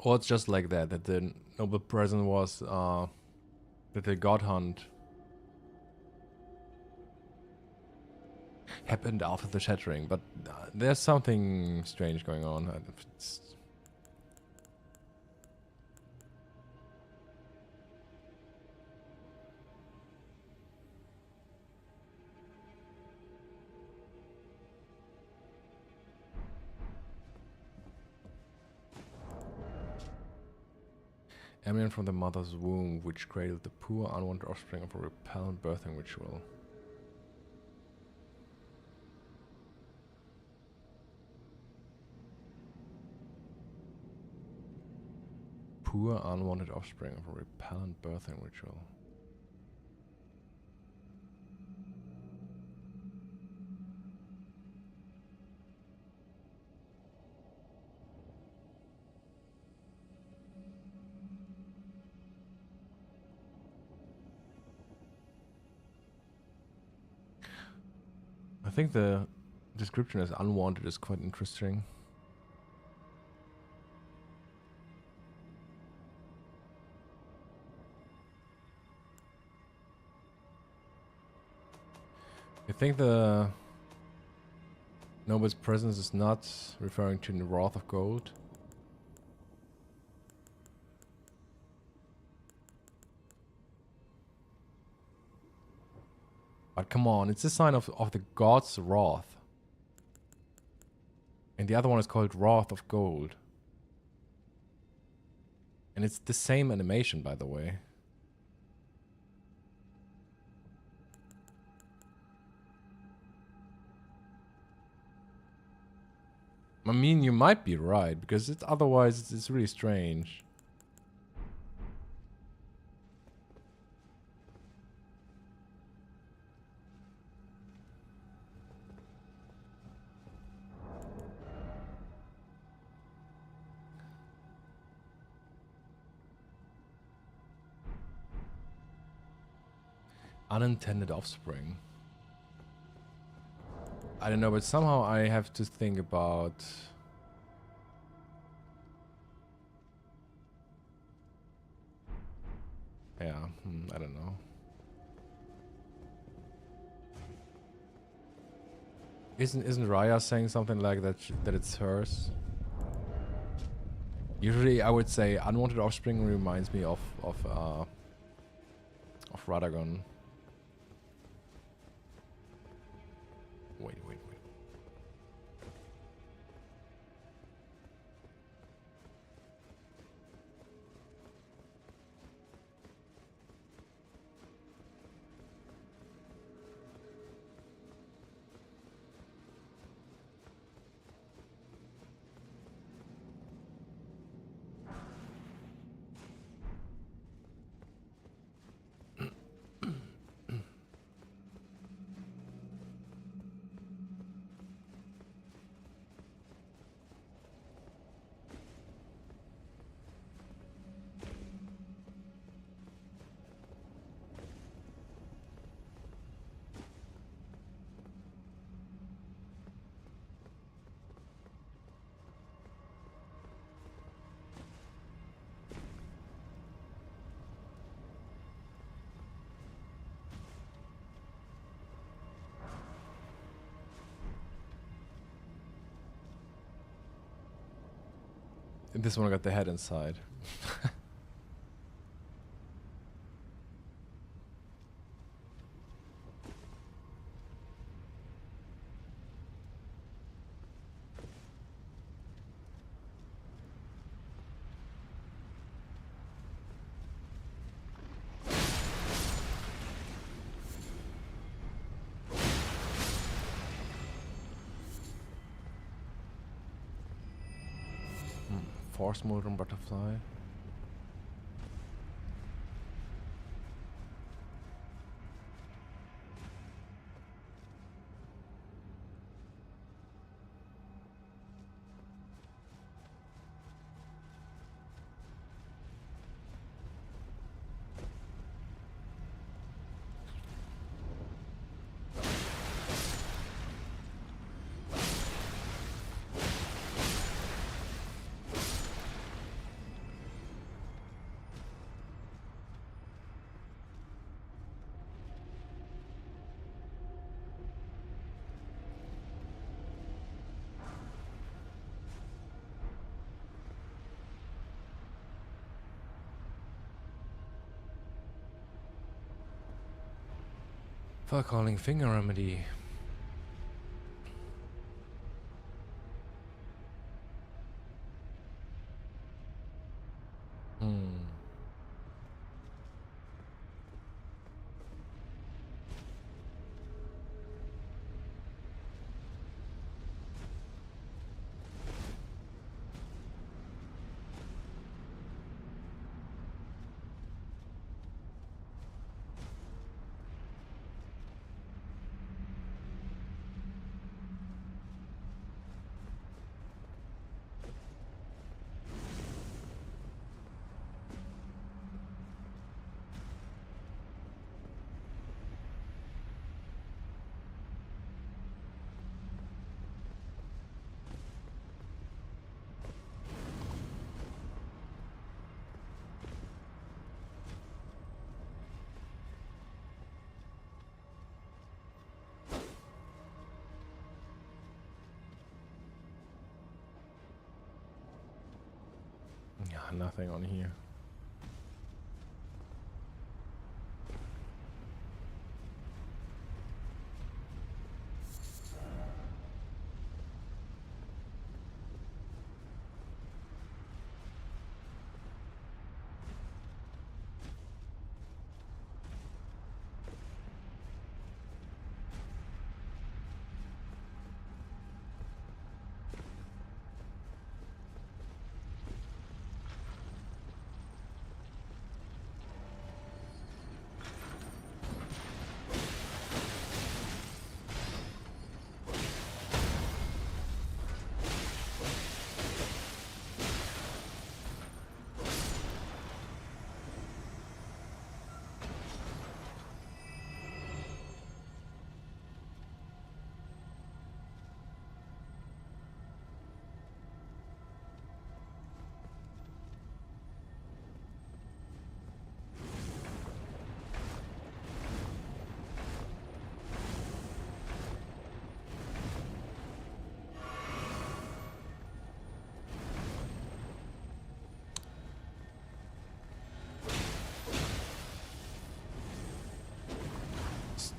Or it's just like that the noble present was, that the God Hunt. happened after the shattering, but there's something strange going on. It's emanent from the mother's womb, which cradled the poor, unwanted offspring of a repellent birthing ritual. Poor, unwanted offspring of a repellent birthing ritual. I think the description as unwanted is quite interesting. I think the noble's presence is not referring to the wrath of gold. But come on, it's a sign of the god's wrath. And the other one is called Wrath of Gold. And it's the same animation, by the way. I mean, you might be right, because otherwise it's really strange. Unintended offspring. I don't know, but somehow I have to think about... Yeah, I don't know. Isn't Raya saying something like that that it's hers? Usually I would say unwanted offspring reminds me of Radagon. Wait. This one got the head inside. Force modern butterfly. For calling finger remedy. Yeah, nothing on here.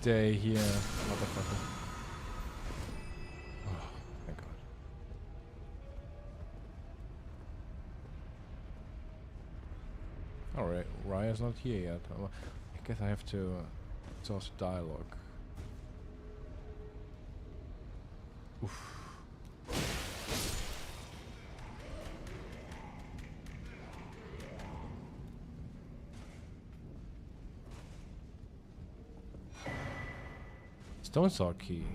Stay here, motherfucker. Oh, thank God. Alright, Raya's not here yet. I guess I have to source dialogue. Oof. Stone saw key.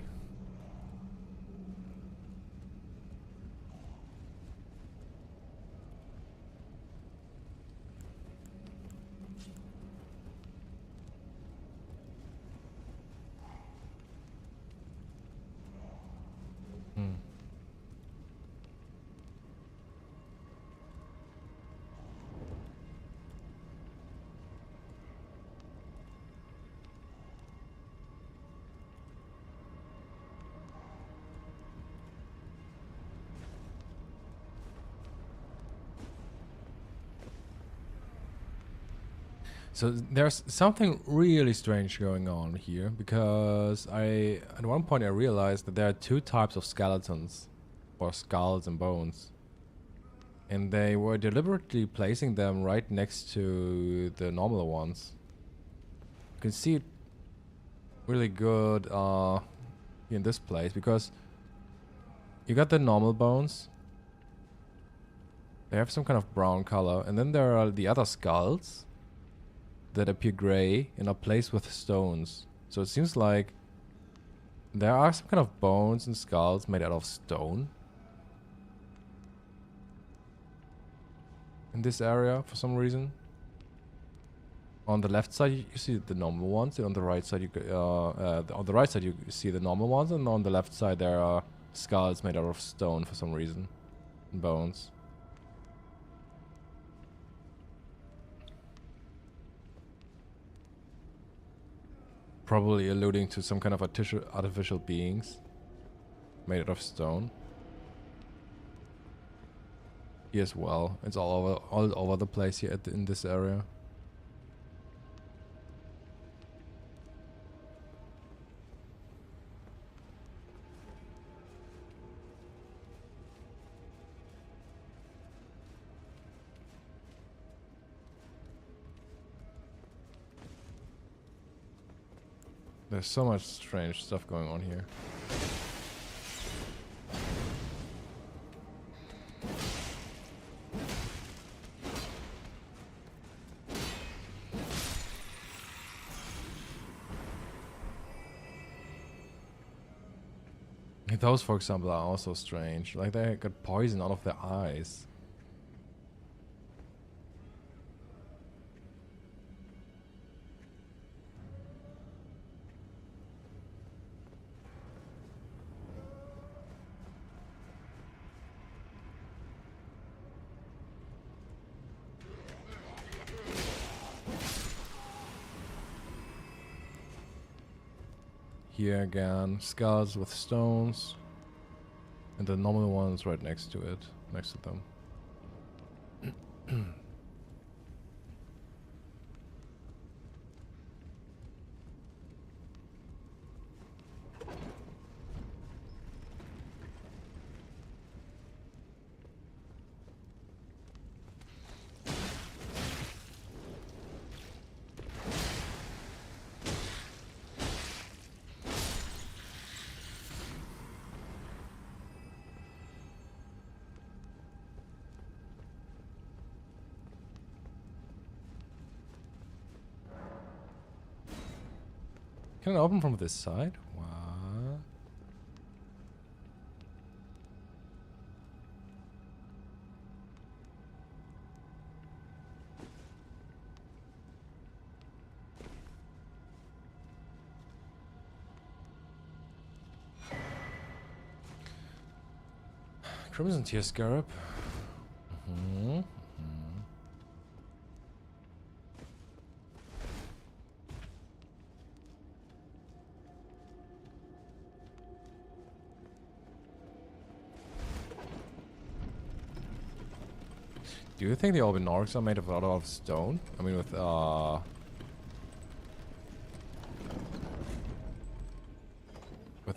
So there's something really strange going on here, because at one point I realized that there are two types of skeletons, or skulls and bones, and they were deliberately placing them right next to the normal ones. You can see it really good in this place, because you got the normal bones. They have some kind of brown color, and then there are the other skulls that appear gray and are placed with stones. So it seems like there are some kind of bones and skulls made out of stone in this area for some reason. On the left side you see the normal ones, and on the right side you see the normal ones, and on the left side there are skulls made out of stone for some reason, and bones. Probably alluding to some kind of artificial beings made out of stone. Here as well. It's all over the place here in this area. There's so much strange stuff going on here. Those, for example, are also strange. Like, they got poison out of their eyes. Here again, skulls with stones. And the normal ones right next to it, next to them. Can it open from this side? What? Crimson Tear Scarab. Do you think the Albinaurics are made of out of stone? I mean, with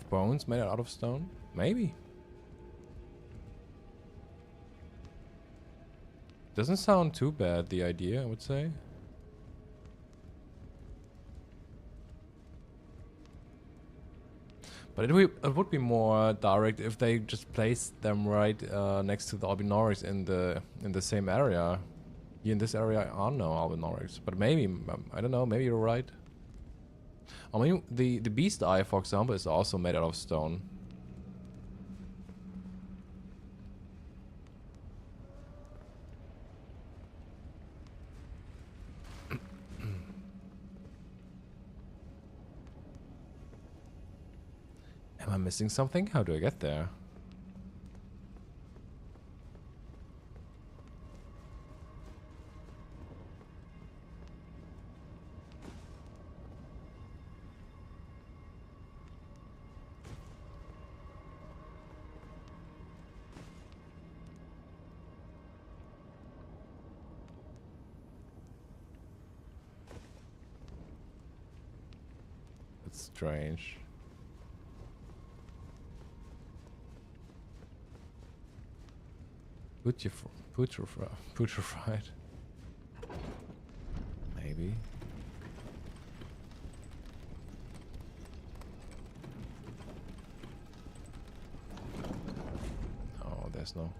bones made out of stone? Maybe. Doesn't sound too bad, the idea, I would say. But it would be more direct if they just placed them right next to the Albinaurics in the same area. Here in this area are no Albinaurics, but maybe I don't know. Maybe you're right. I mean, the beast eye, for example, is also made out of stone. Am I missing something? How do I get there? That's strange. Putrefied. Maybe. Oh, there's no.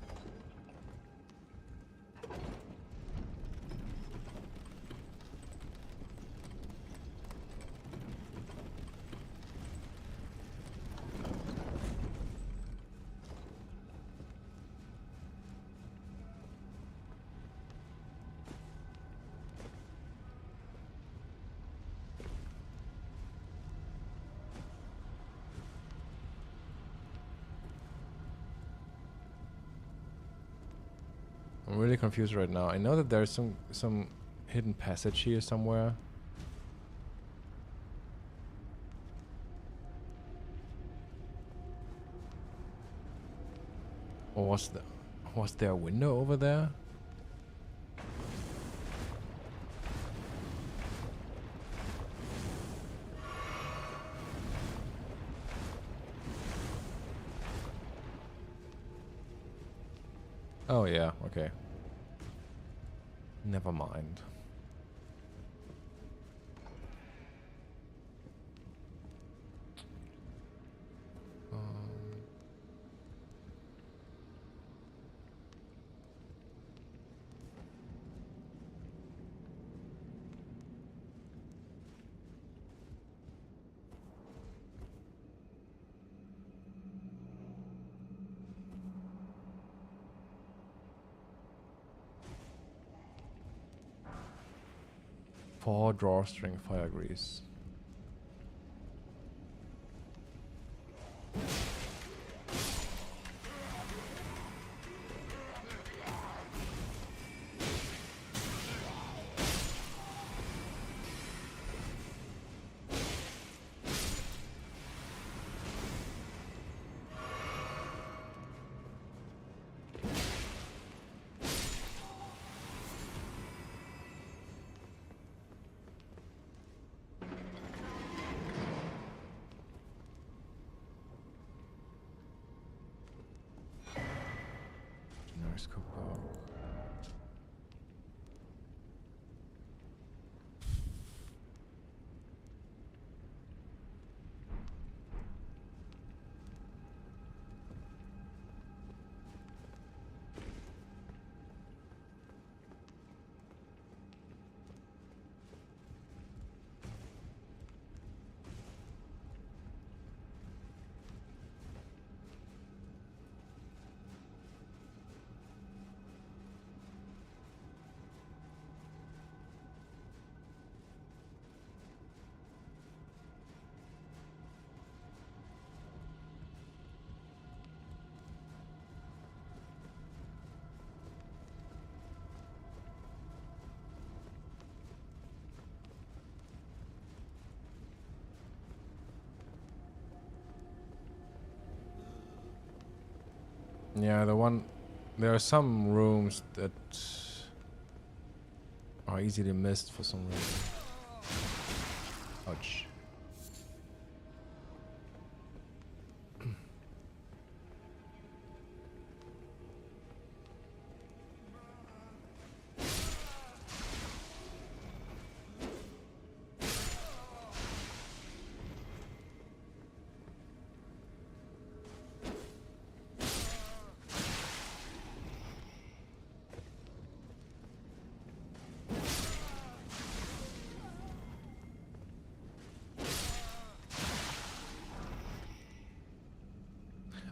I'm really confused right now. I know that there's some hidden passage here somewhere. Or was there a window over there? Oh yeah, okay. Never mind. 4 drawstring fire grease. Nice cookbook. Yeah, there are some rooms that are easily missed for some reason. Ouch.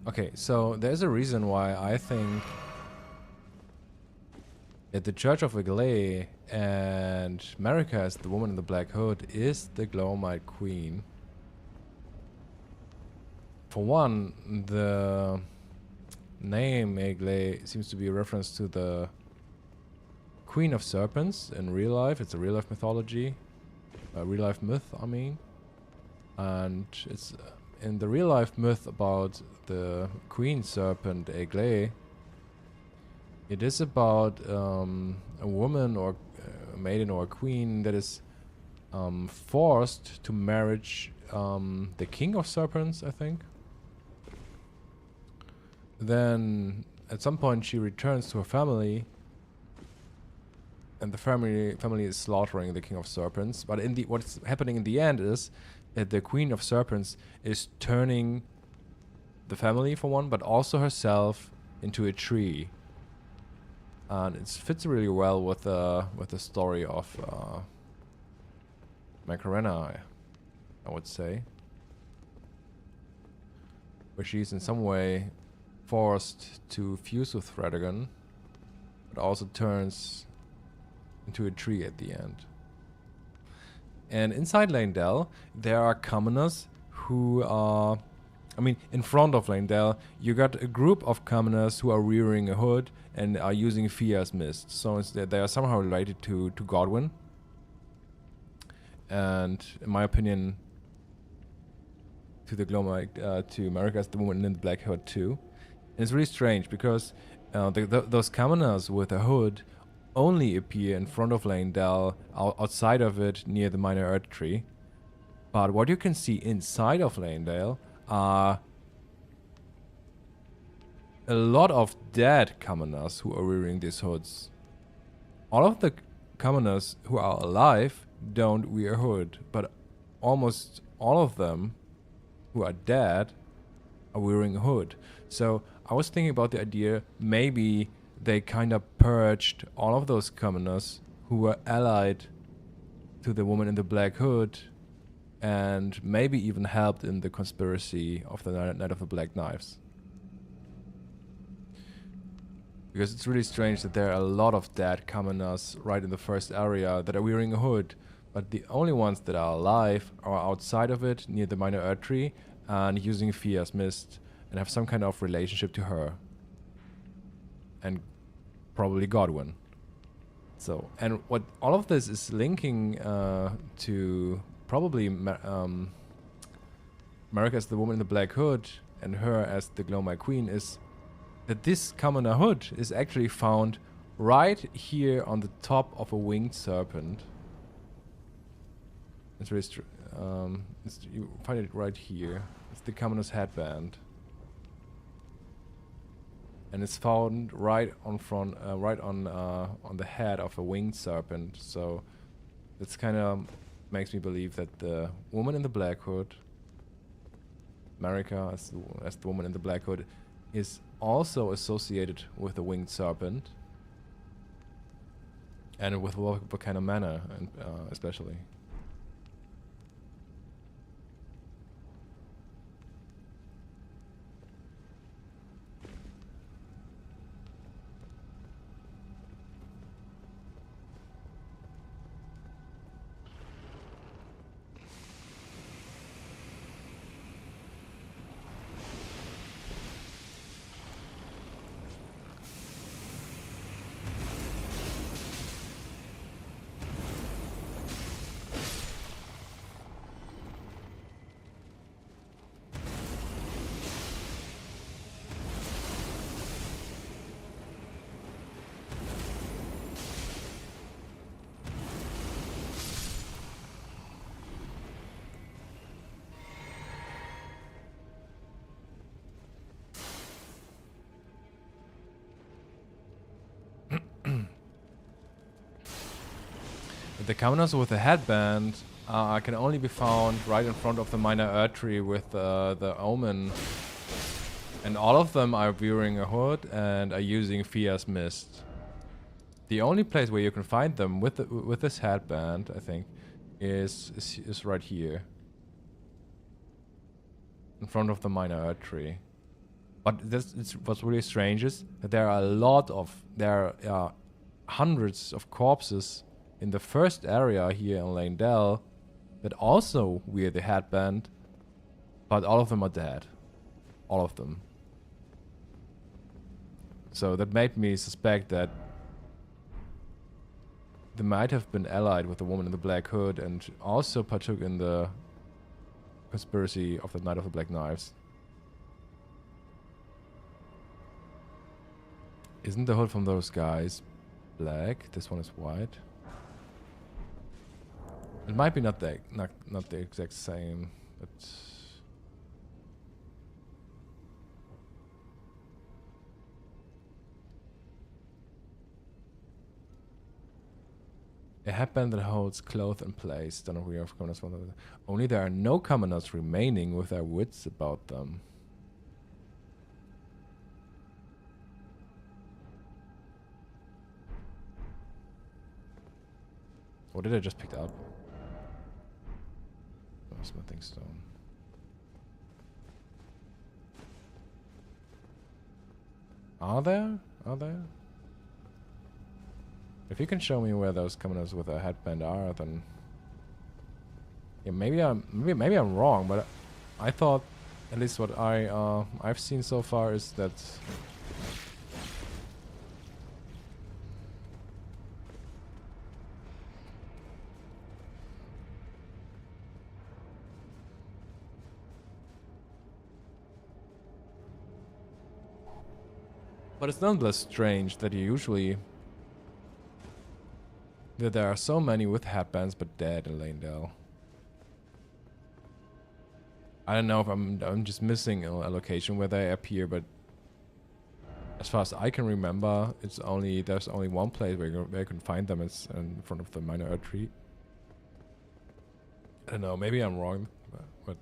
Okay, so there's a reason why I think that the Church of Iglay and Marika as the woman in the black hood is the Glowmite Queen. For one, the name Iglay seems to be a reference to the Queen of Serpents in real life. It's a real life mythology, a real life myth, I mean. And it's in the real life myth about the Queen Serpent Iglay. It is about a woman or a maiden or a queen that is forced to marriage the King of Serpents, I think. Then at some point she returns to her family, and the family is slaughtering the King of Serpents. But in the what's happening in the end is that the Queen of Serpents is turning the family, for one, but also herself, into a tree. And it fits really well with the story of Macarena, I would say, where she's in some way forced to fuse with Radagon, but also turns into a tree at the end. And inside Leyndell, there are commoners who are... I mean, in front of Leyndell, you got a group of commoners who are wearing a hood and are using Fia's mist. So they are somehow related to Godwyn. And in my opinion, to the Glowmite, to Marika's the woman in the black hood too. And it's really strange because those commoners with a hood only appear in front of Leyndell, outside of it near the minor earth tree. But what you can see inside of Leyndell are a lot of dead commoners who are wearing these hoods. All of the commoners who are alive don't wear a hood, but almost all of them who are dead are wearing a hood. So I was thinking about the idea, maybe they kind of purged all of those commoners who were allied to the woman in the black hood, and maybe even helped in the conspiracy of the Night of the Black Knives. Because it's really strange that there are a lot of dead commoners right in the first area that are wearing a hood, But the only ones that are alive are outside of it, near the minor artery, and using Fia's mist, and have some kind of relationship to her. And probably Godwyn. So, and what all of this is linking to probably Marika as the woman in the black hood and her as the Glowmite Queen is that this commoner hood is actually found right here on the top of a winged serpent. It's really you find it right here. It's the commoner's headband. And it's found right on front, right on the head of a winged serpent. So that's kind of makes me believe that the woman in the black hood, Marika as the woman in the black hood, is also associated with the winged serpent, and with Volcano Manor, and especially. The commoners with the headband can only be found right in front of the minor artery with the omen. And all of them are wearing a hood and are using Fia's mist. The only place where you can find them with this headband, I think, is right here. In front of the minor artery. But what's really strange is that there are hundreds of corpses in the first area here in Leyndell that also wear the headband, but all of them are dead. All of them. So that made me suspect that they might have been allied with the woman in the black hood and also partook in the conspiracy of the Night of the Black Knives. Isn't the hood from those guys black? This one is white. It might be not the exact same, but a headband that holds cloth in place. Don't know who you have commoners from. Only there are no commoners remaining with their wits about them. What did I just pick up? Oh, smithing stone. Are there? Are there? If you can show me where those commoners with a headband are, then yeah, maybe I'm wrong, but I thought, at least what I've seen so far, is that but it's nonetheless strange that that there are so many with headbands but dead in Leyndell. I don't know if I'm just missing a location where they appear, but as far as I can remember, there's only one place where you can find them. It's in front of the minor artery. I don't know, maybe I'm wrong, but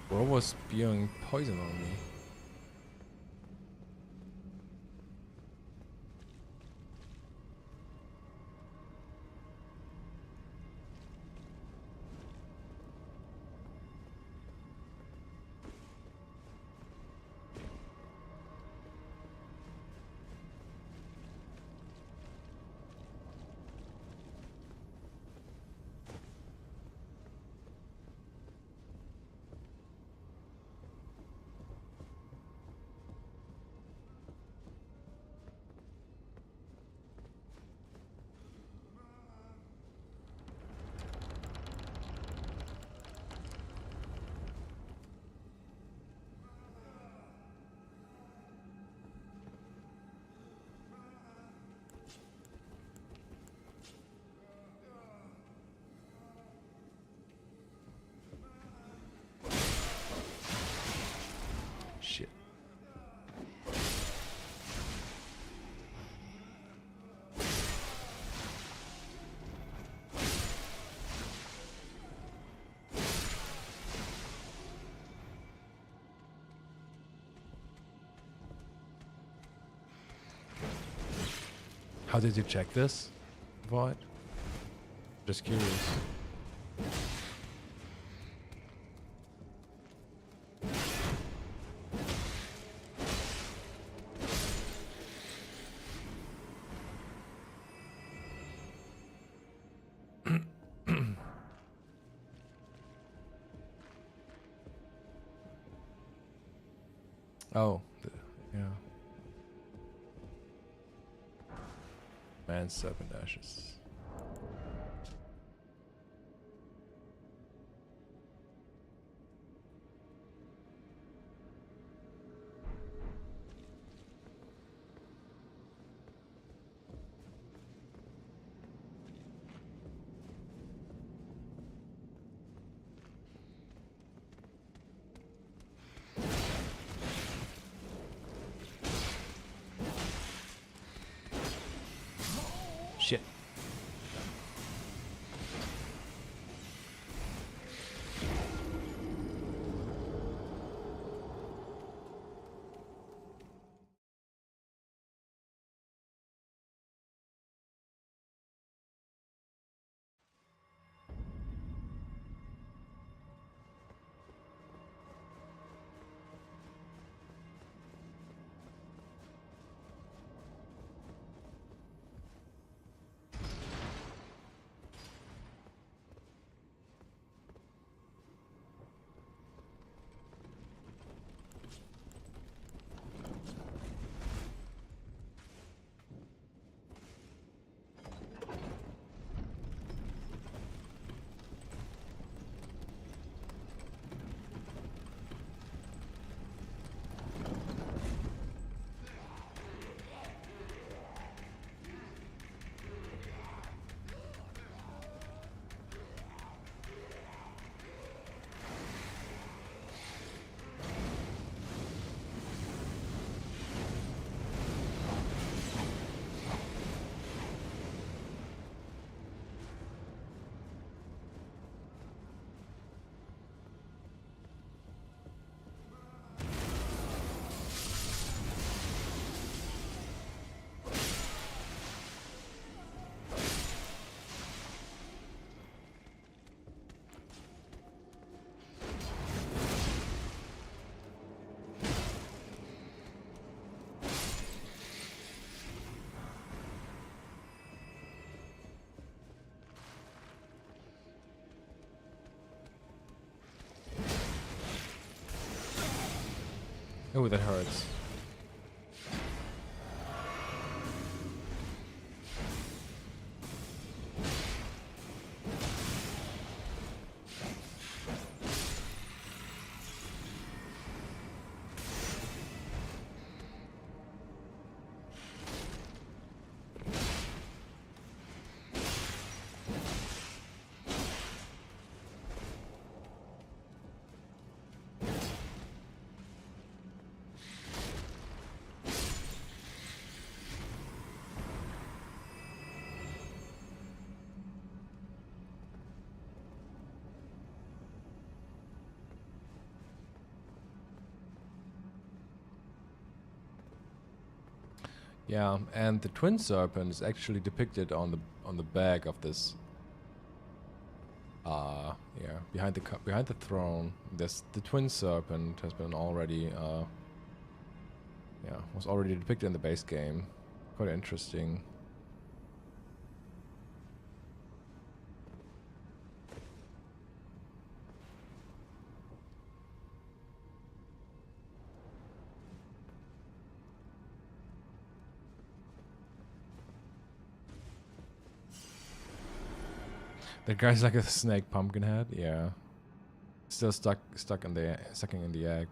Bro was spewing poison on me. Shit. How did you check this, Void? Just curious. Oh, yeah. Man, serpent ashes. Shit. Oh, that hurts. Yeah, and the twin serpent is actually depicted on the back of this. Yeah, behind the throne. This the twin serpent has been already. Yeah, was already depicted in the base game. Quite interesting. That guy's like a snake pumpkin head. Yeah, still stuck in the sucking in the egg.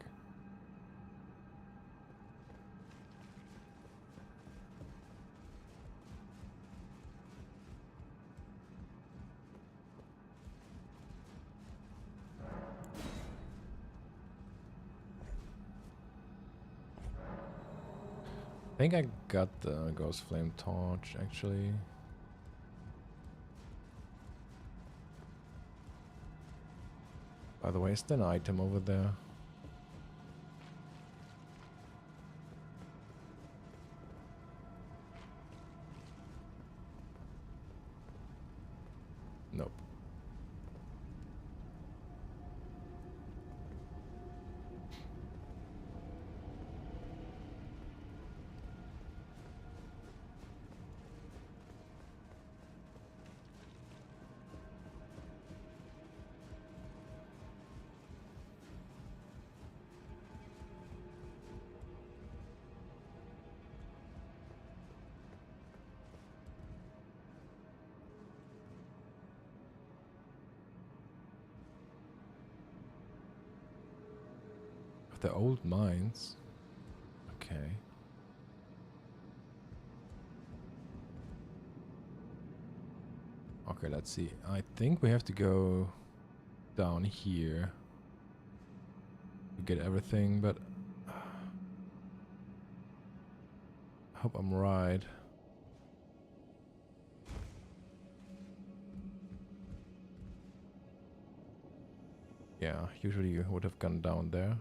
I think I got the Ghost Flame Torch actually. By the way, is there an item over there? Nope. The old mines. Okay. Okay, let's see. I think we have to go down here to get everything, but I hope I'm right. Yeah, usually you would have gone down there.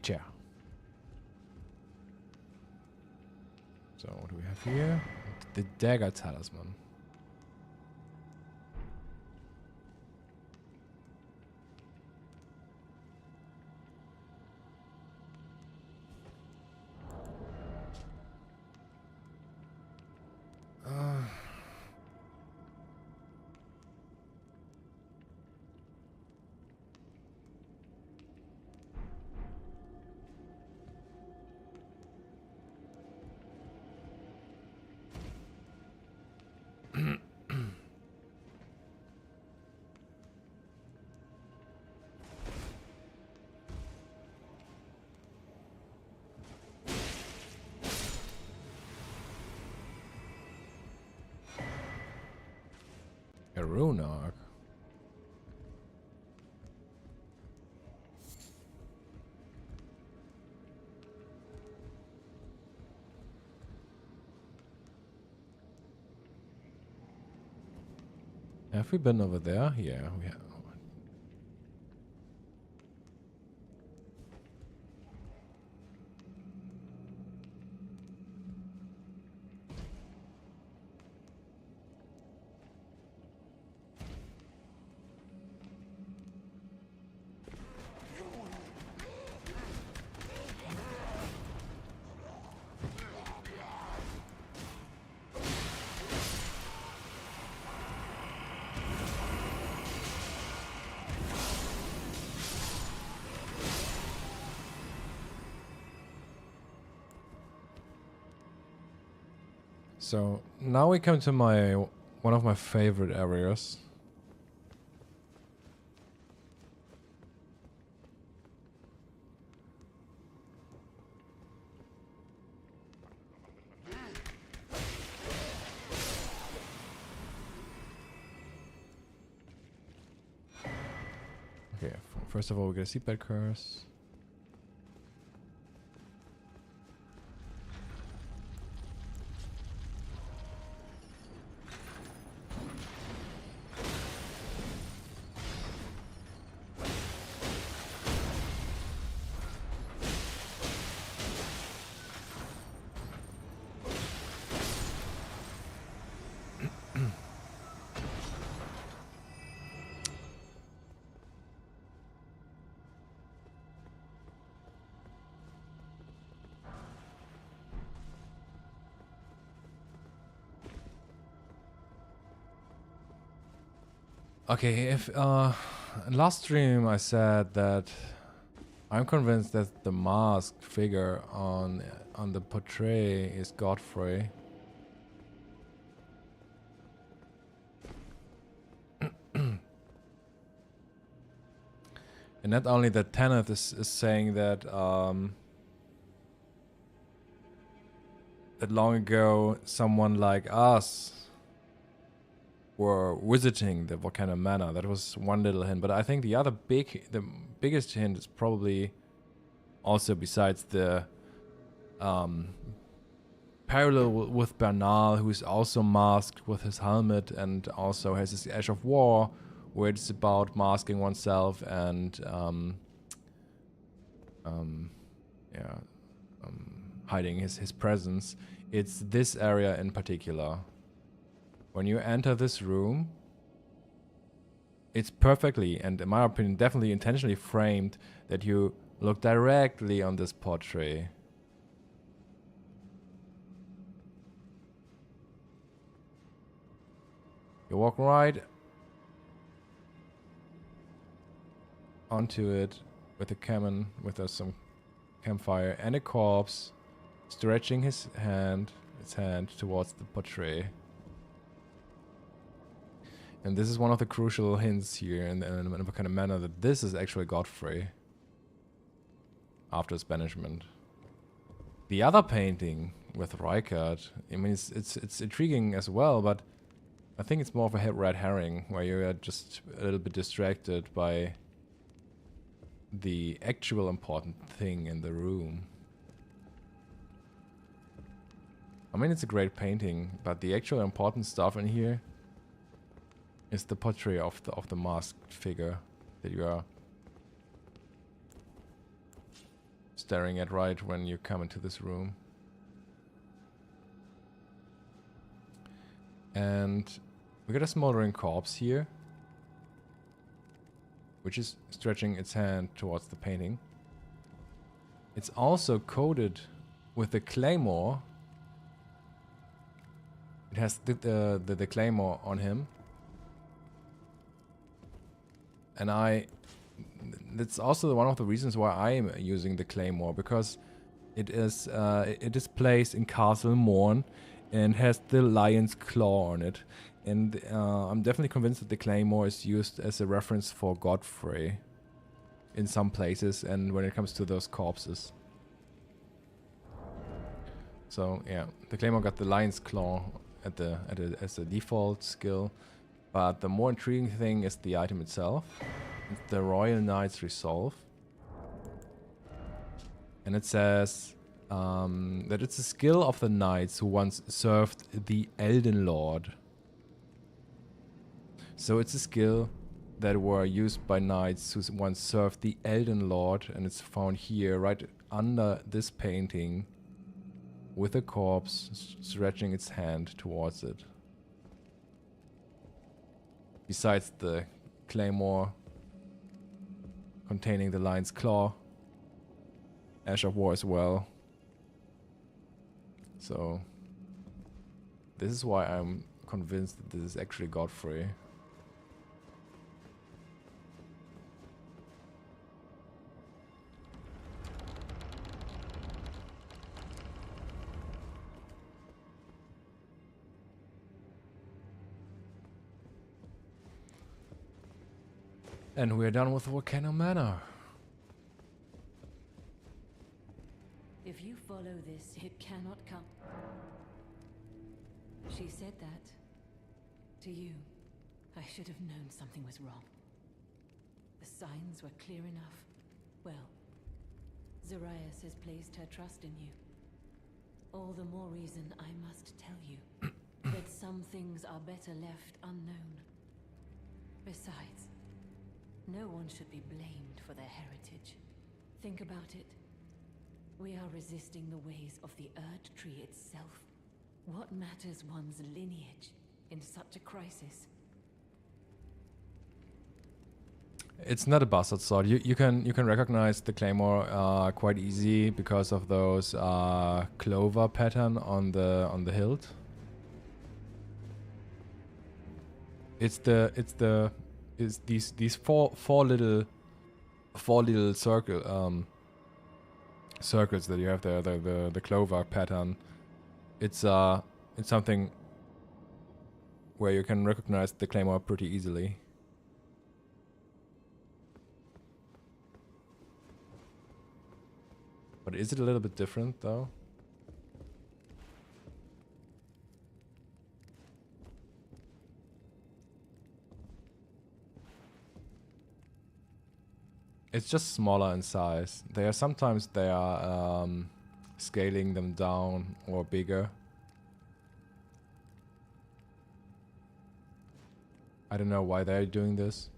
Yeah. So what do we have here? The dagger talisman. A rune arc. Have we been over there? Yeah, we have. So now we come to one of my favorite areas. Okay, first of all we get a seatbelt curse. Okay, if last stream I said that I'm convinced that the masked figure on the portrait is Godfrey. And not only that, Tennant is saying that that long ago someone like us were visiting the Volcano Manor. That was one little hint, but I think the biggest hint is probably also, besides the parallel with Bernal, who is also masked with his helmet and also has his Ash of War, where it's about masking oneself and hiding his presence. It's this area in particular. When you enter this room, it's perfectly, and in my opinion, definitely intentionally framed that you look directly on this portrait. You walk right onto it with a cannon, with some campfire and a corpse, stretching its hand towards the portrait. And this is one of the crucial hints here in a kind of manner that this is actually Godfrey after his banishment. The other painting with Rykard, I mean, it's intriguing as well, but I think it's more of a red herring, where you're just a little bit distracted by the actual important thing in the room. I mean, it's a great painting, but the actual important stuff in here is the portrait of the masked figure that you are staring at right when you come into this room. And we got a smoldering corpse here, which is stretching its hand towards the painting. It's also coated with the claymore. It has the claymore on him. And that's also one of the reasons why I am using the claymore, because it is placed in Castle Morn and has the lion's claw on it. And I'm definitely convinced that the claymore is used as a reference for Godfrey in some places, and when it comes to those corpses. So yeah, the claymore got the lion's claw as a default skill. But the more intriguing thing is the item itself. It's the Royal Knight's Resolve. And it says that it's a skill of the knights who once served the Elden Lord. So it's a skill that were used by knights who once served the Elden Lord, and it's found here right under this painting with a corpse stretching its hand towards it. Besides the claymore containing the lion's claw, Ash of War as well. So this is why I'm convinced that this is actually Godfrey. And we're done with Volcano Manor. If you follow this, it cannot come. She said that to you. I should have known something was wrong. The signs were clear enough. Well, Zarias has placed her trust in you. All the more reason I must tell you that some things are better left unknown. Besides, no one should be blamed for their heritage. Think about it. We are resisting the ways of the Erd Tree itself. What matters one's lineage in such a crisis? It's not a bastard sword. You can recognize the claymore quite easy because of those clover pattern on the hilt. It's these four little circles that you have there, the clover pattern. It's something where you can recognize the claymore pretty easily. But is it a little bit different though? It's just smaller in size. Sometimes they are scaling them down or bigger. I don't know why they're doing this.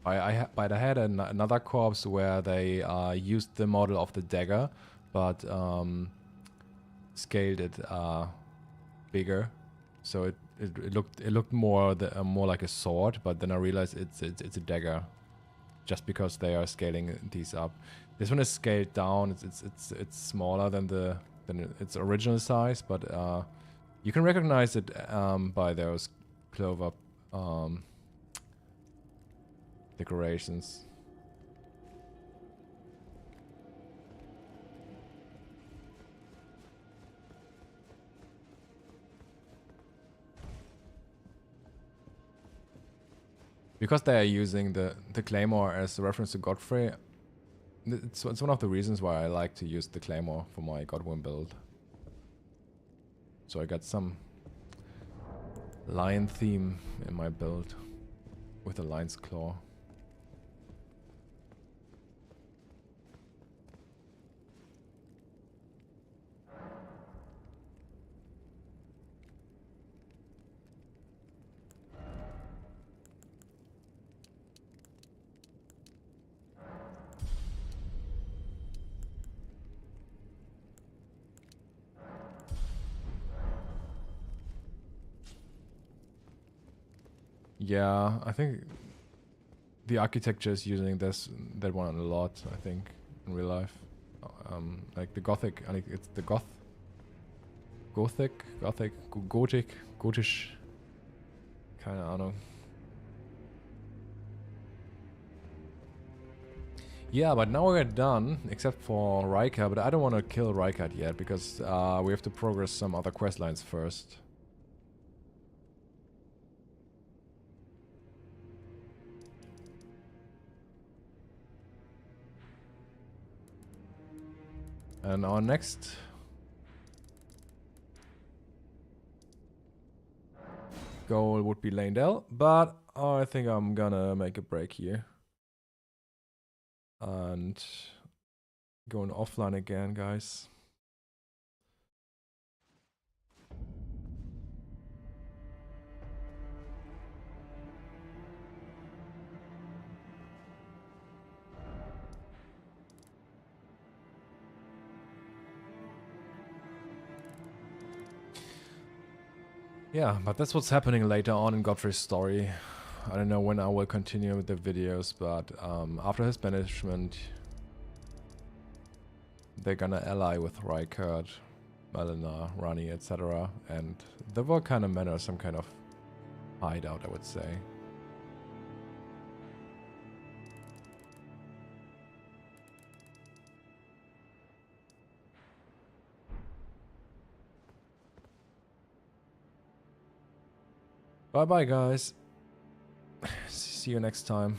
But I had another corpse where they used the model of the dagger, but scaled it bigger, so it looked more like a sword. But then I realized it's a dagger, just because they are scaling these up. This one is scaled down. It's smaller than its original size, but you can recognize it by those clover decorations. Because they are using the claymore as a reference to Godfrey, it's one of the reasons why I like to use the claymore for my Godwyn build. So I got some lion theme in my build with a lion's claw. Yeah, I think the architecture is using that one a lot, I think, in real life. Like the Gothic, like it's the Gothic, Gotisch, keine Ahnung. Yeah, but now we're done, except for Rykard, but I don't want to kill Rykard yet, because we have to progress some other quest lines first. And our next goal would be Lanedale, but I think I'm gonna make a break here. And going offline again, guys. Yeah, but that's what's happening later on in Godfrey's story. I don't know when I will continue with the videos, but after his banishment, they're gonna ally with Rykard, Melina, Rani, etc. And the Volcano Manor is some kind of hideout, I would say. Bye bye, guys. see you next time.